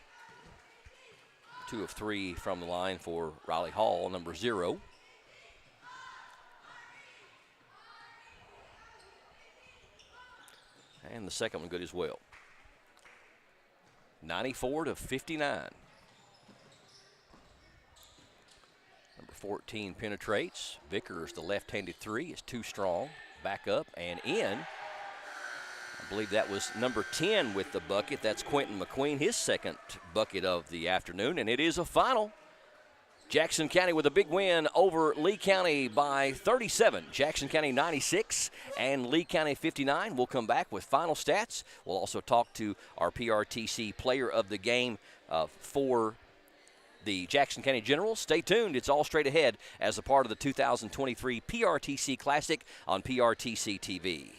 2 of 3 from the line for Riley Hall, number 0. And the second one good as well. 94-59. Number 14 penetrates. Vickers, the left-handed 3, is too strong. Back up and in. I believe that was number 10 with the bucket. That's Quentin McQueen, his second bucket of the afternoon, and it is a final. Jackson County with a big win over Lee County by 37. Jackson County 96 and Lee County 59. We'll come back with final stats. We'll also talk to our PRTC player of the game for the Jackson County Generals. Stay tuned. It's all straight ahead as a part of the 2023 PRTC Classic on PRTC TV.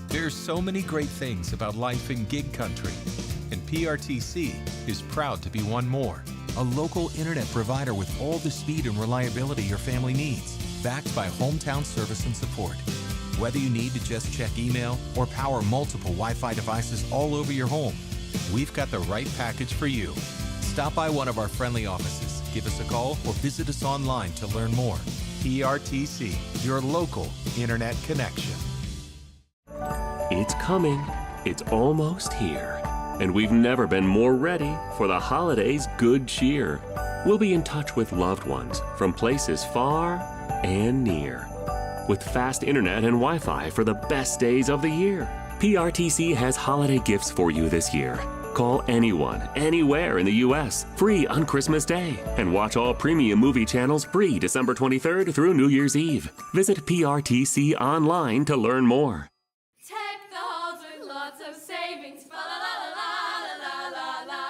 There's so many great things about life in gig country, and PRTC is proud to be one more. A local internet provider with all the speed and reliability your family needs, backed by hometown service and support. Whether you need to just check email or power multiple Wi-Fi devices all over your home, we've got the right package for you. Stop by one of our friendly offices, give us a call, or visit us online to learn more. PRTC, your local internet connection. It's coming. It's almost here. And we've never been more ready for the holidays' good cheer. We'll be in touch with loved ones from places far and near, with fast internet and Wi-Fi for the best days of the year. PRTC has holiday gifts for you this year. Call anyone, anywhere in the U.S., free on Christmas Day. And watch all premium movie channels free December 23rd through New Year's Eve. Visit PRTC online to learn more. Tech the halls with lots of savings. Fa la la la la la la la.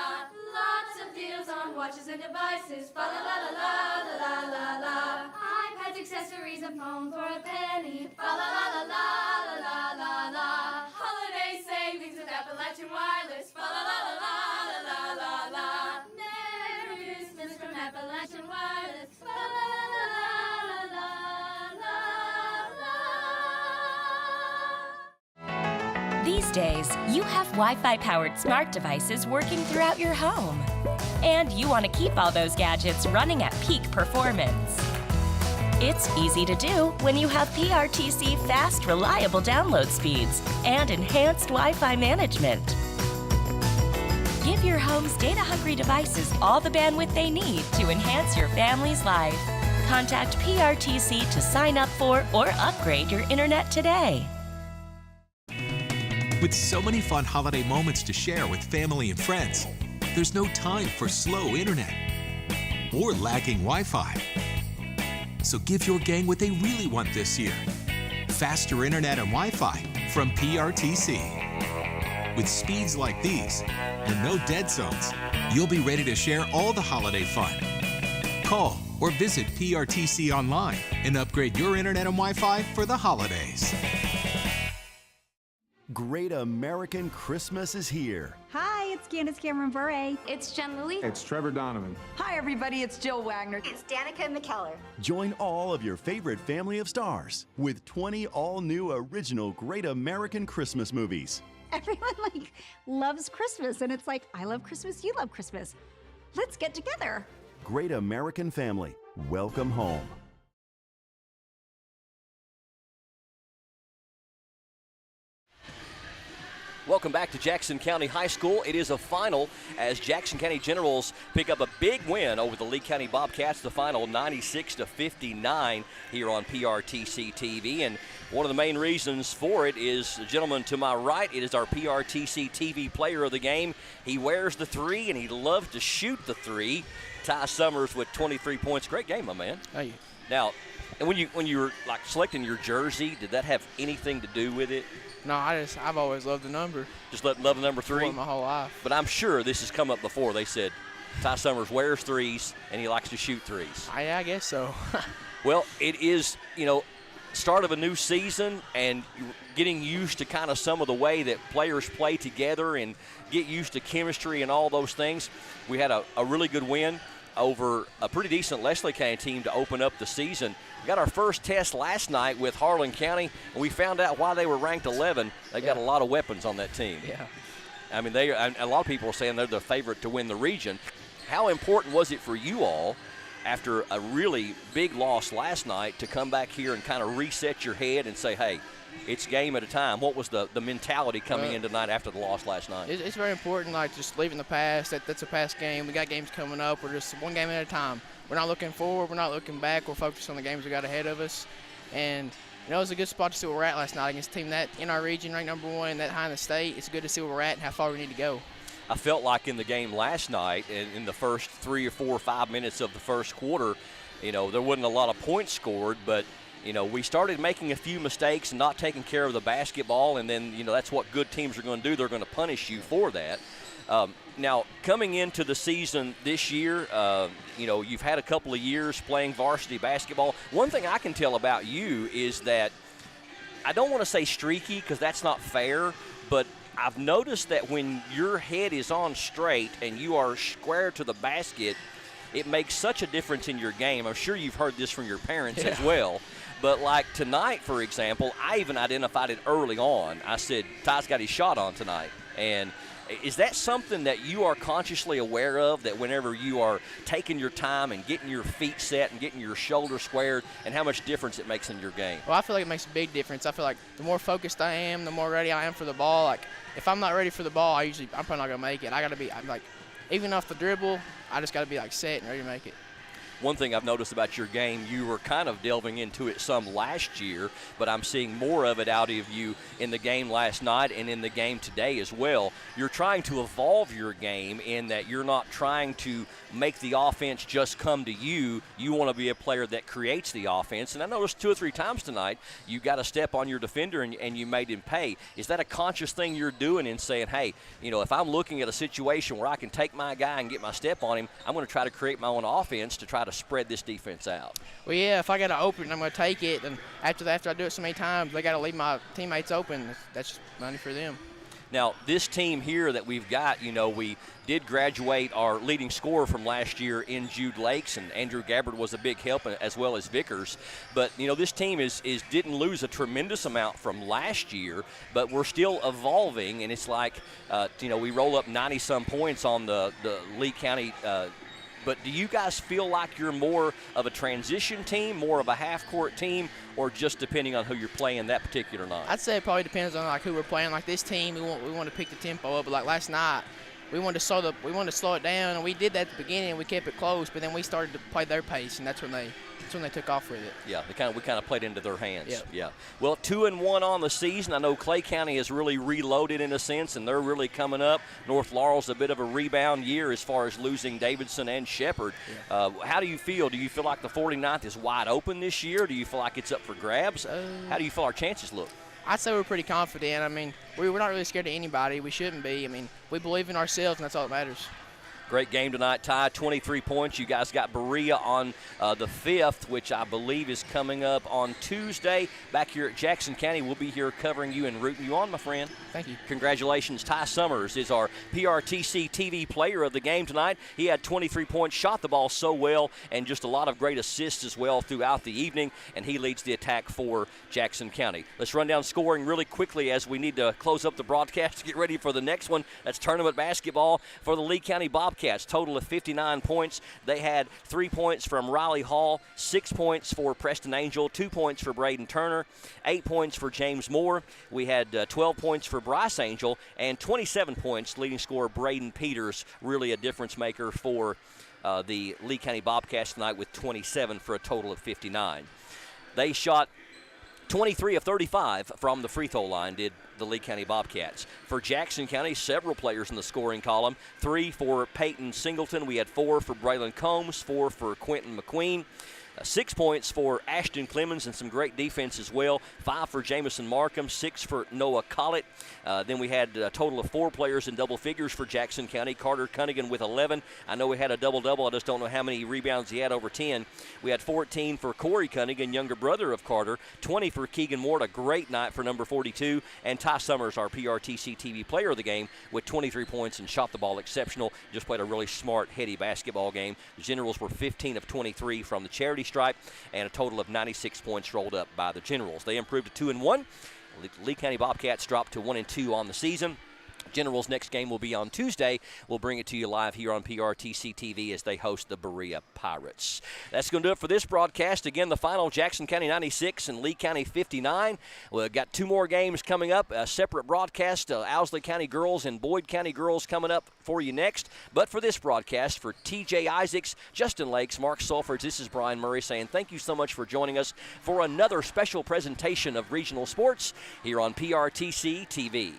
Lots of deals on watches and devices. Fa la la la la la la la. iPads, accessories, and phones for a penny. Fa la la la la la la la. Holiday savings with Appalachian Wireless. Fa la la la la la la. Merry Christmas from Appalachian Wireless. Fa la la la la la. These days, you have Wi-Fi powered smart devices working throughout your home. And you want to keep all those gadgets running at peak performance. It's easy to do when you have PRTC fast, reliable download speeds and enhanced Wi-Fi management. Give your home's data-hungry devices all the bandwidth they need to enhance your family's life. Contact PRTC to sign up for or upgrade your internet today. With so many fun holiday moments to share with family and friends, there's no time for slow internet or lagging Wi-Fi. So give your gang what they really want this year: faster internet and Wi-Fi from PRTC. With speeds like these and no dead zones, you'll be ready to share all the holiday fun. Call or visit PRTC online and upgrade your internet and Wi-Fi for the holidays. Great American Christmas is here. Hi, it's Candace Cameron Bure. It's Jen Lilly. It's Trevor Donovan. Hi, everybody. It's Jill Wagner. It's Danica McKellar. Join all of your favorite family of stars with 20 all-new original Great American Christmas movies. Everyone loves Christmas, and it's like, I love Christmas, you love Christmas. Let's get together. Great American Family, welcome home. Welcome back to Jackson County High School. It is a final as Jackson County Generals pick up a big win over the Lee County Bobcats. The final 96-59 here on PRTC TV. And one of the main reasons for it is the gentleman to my right. It is our PRTC TV player of the game. He wears the 3 and he loves to shoot the 3. Ty Summers with 23 points. Great game, my man. Hey, Now, and when you were like selecting your jersey, did that have anything to do with it? No, I've always loved the number. Just love the number 3? My whole life. But I'm sure this has come up before. They said Ty Summers wears 3s and he likes to shoot 3s. I guess so. Well, it is, start of a new season and getting used to kind of some of the way that players play together and get used to chemistry and all those things. We had a really good win over a pretty decent Leslie County team to open up the season. We got our first test last night with Harlan County, and we found out why they were ranked 11. They got a lot of weapons on that team. Yeah. I mean, a lot of people are saying they're the favorite to win the region. How important was it for you all, after a really big loss last night, to come back here and kind of reset your head and say, hey, it's game at a time? What was the mentality coming in tonight after the loss last night? It's very important, like just leaving the past. That's a past game. We got games coming up. We're just one game at a time. We're not looking forward. We're not looking back. We're focused on the games we got ahead of us. And, it was a good spot to see where we're at last night against a team that in our region, ranked number 1, that high in the state. It's good to see where we're at and how far we need to go. I felt like in the game last night, in the first 3 or 4 or 5 minutes of the first quarter, there wasn't a lot of points scored, but we started making a few mistakes and not taking care of the basketball, and then, that's what good teams are going to do. They're going to punish you for that. Now, coming into the season this year, you've had a couple of years playing varsity basketball. One thing I can tell about you is that I don't want to say streaky because that's not fair, but I've noticed that when your head is on straight and you are square to the basket, it makes such a difference in your game. I'm sure you've heard this from your parents as well. But like tonight, for example, I even identified it early on. I said, Ty's got his shot on tonight. And is that something that you are consciously aware of, that whenever you are taking your time and getting your feet set and getting your shoulders squared, and how much difference it makes in your game? Well, I feel like it makes a big difference. I feel like the more focused I am, the more ready I am for the ball. Like, if I'm not ready for the ball, I'm probably not going to make it. I'm like, even off the dribble, I just got to be like set and ready to make it. One thing I've noticed about your game, you were kind of delving into it some last year, but I'm seeing more of it out of you in the game last night and in the game today as well. You're trying to evolve your game in that you're not trying to make the offense just come to you. You want to be a player that creates the offense. And I noticed 2 or 3 times tonight you got a step on your defender and you made him pay. Is that a conscious thing you're doing in saying, hey, if I'm looking at a situation where I can take my guy and get my step on him, I'm going to try to create my own offense to try to spread this defense out? Well, yeah, if I got to open, I'm going to take it. And after I do it so many times, they got to leave my teammates open. That's just money for them. Now, this team here that we've got, we did graduate our leading scorer from last year in Jude Lakes, and Andrew Gabbard was a big help, as well as Vickers. But, this team didn't lose a tremendous amount from last year, but we're still evolving, and it's like, we roll up 90-some points on the Lee County but do you guys feel like you're more of a transition team, more of a half-court team, or just depending on who you're playing that particular night? I'd say it probably depends on who we're playing. Like this team, we want to pick the tempo up. But like last night, we wanted to slow it down, and we did that at the beginning. We kept it close, but then we started to play their pace, and that's when they took off with it. Yeah, we kind of played into their hands. Yep. Yeah. Well, 2-1 on the season. I know Clay County has really reloaded in a sense, and they're really coming up. North Laurel's a bit of a rebound year as far as losing Davidson and Shepherd. Yeah. How do you feel? Do you feel like the 49th is wide open this year? Do you feel like it's up for grabs? How do you feel our chances look? I'd say we're pretty confident. I mean, we're not really scared of anybody. We shouldn't be. I mean, we believe in ourselves, and that's all that matters. Great game tonight, Ty. 23 points. You guys got Berea on the 5th, which I believe is coming up on Tuesday. Back here at Jackson County, we'll be here covering you and rooting you on, my friend. Thank you. Congratulations. Ty Summers is our PRTC TV player of the game tonight. He had 23 points, shot the ball so well, and just a lot of great assists as well throughout the evening, and he leads the attack for Jackson County. Let's run down scoring really quickly as we need to close up the broadcast to get ready for the next one. That's tournament basketball for the Lee County Bobcats. Total of 59 points. They had 3 points from Riley Hall, 6 points for Preston Angel, 2 points for Braden Turner, 8 points for James Moore. We had 12 points for Bryce Angel, and 27 points, leading scorer Braden Peters, really a difference maker for the Lee County Bobcats tonight with 27 for a total of 59. They shot 23 of 35 from the free throw line, did the Lee County Bobcats. For Jackson County, several players in the scoring column. 3 for Peyton Singleton. We had 4 for Braylon Combs, 4 for Quentin McQueen. 6 points for Ashton Clemens and some great defense as well. 5 for Jamison Markham, 6 for Noah Collett. Then we had a total of 4 players in double figures for Jackson County. Carter Cunningham with 11. I know we had a double-double. I just don't know how many rebounds he had over 10. We had 14 for Corey Cunningham, younger brother of Carter. 20 for Keegan Ward, a great night for number 42. And Ty Summers, our PRTC TV player of the game, with 23 points and shot the ball exceptional. Just played a really smart, heady basketball game. The Generals were 15 of 23 from the charity stripe, and a total of 96 points rolled up by the Generals. They improved to 2-1. Lee County Bobcats dropped to 1-2 on the season. Generals' next game will be on Tuesday. We'll bring it to you live here on PRTC TV as they host the Berea Pirates. That's going to do it for this broadcast. Again, the final, Jackson County 96 and Lee County 59. We've got 2 more games coming up, a separate broadcast, Owsley County girls and Boyd County girls coming up for you next. But for this broadcast, for TJ Isaacs, Justin Lakes, Mark Sulfords, this is Brian Murray saying thank you so much for joining us for another special presentation of regional sports here on PRTC TV.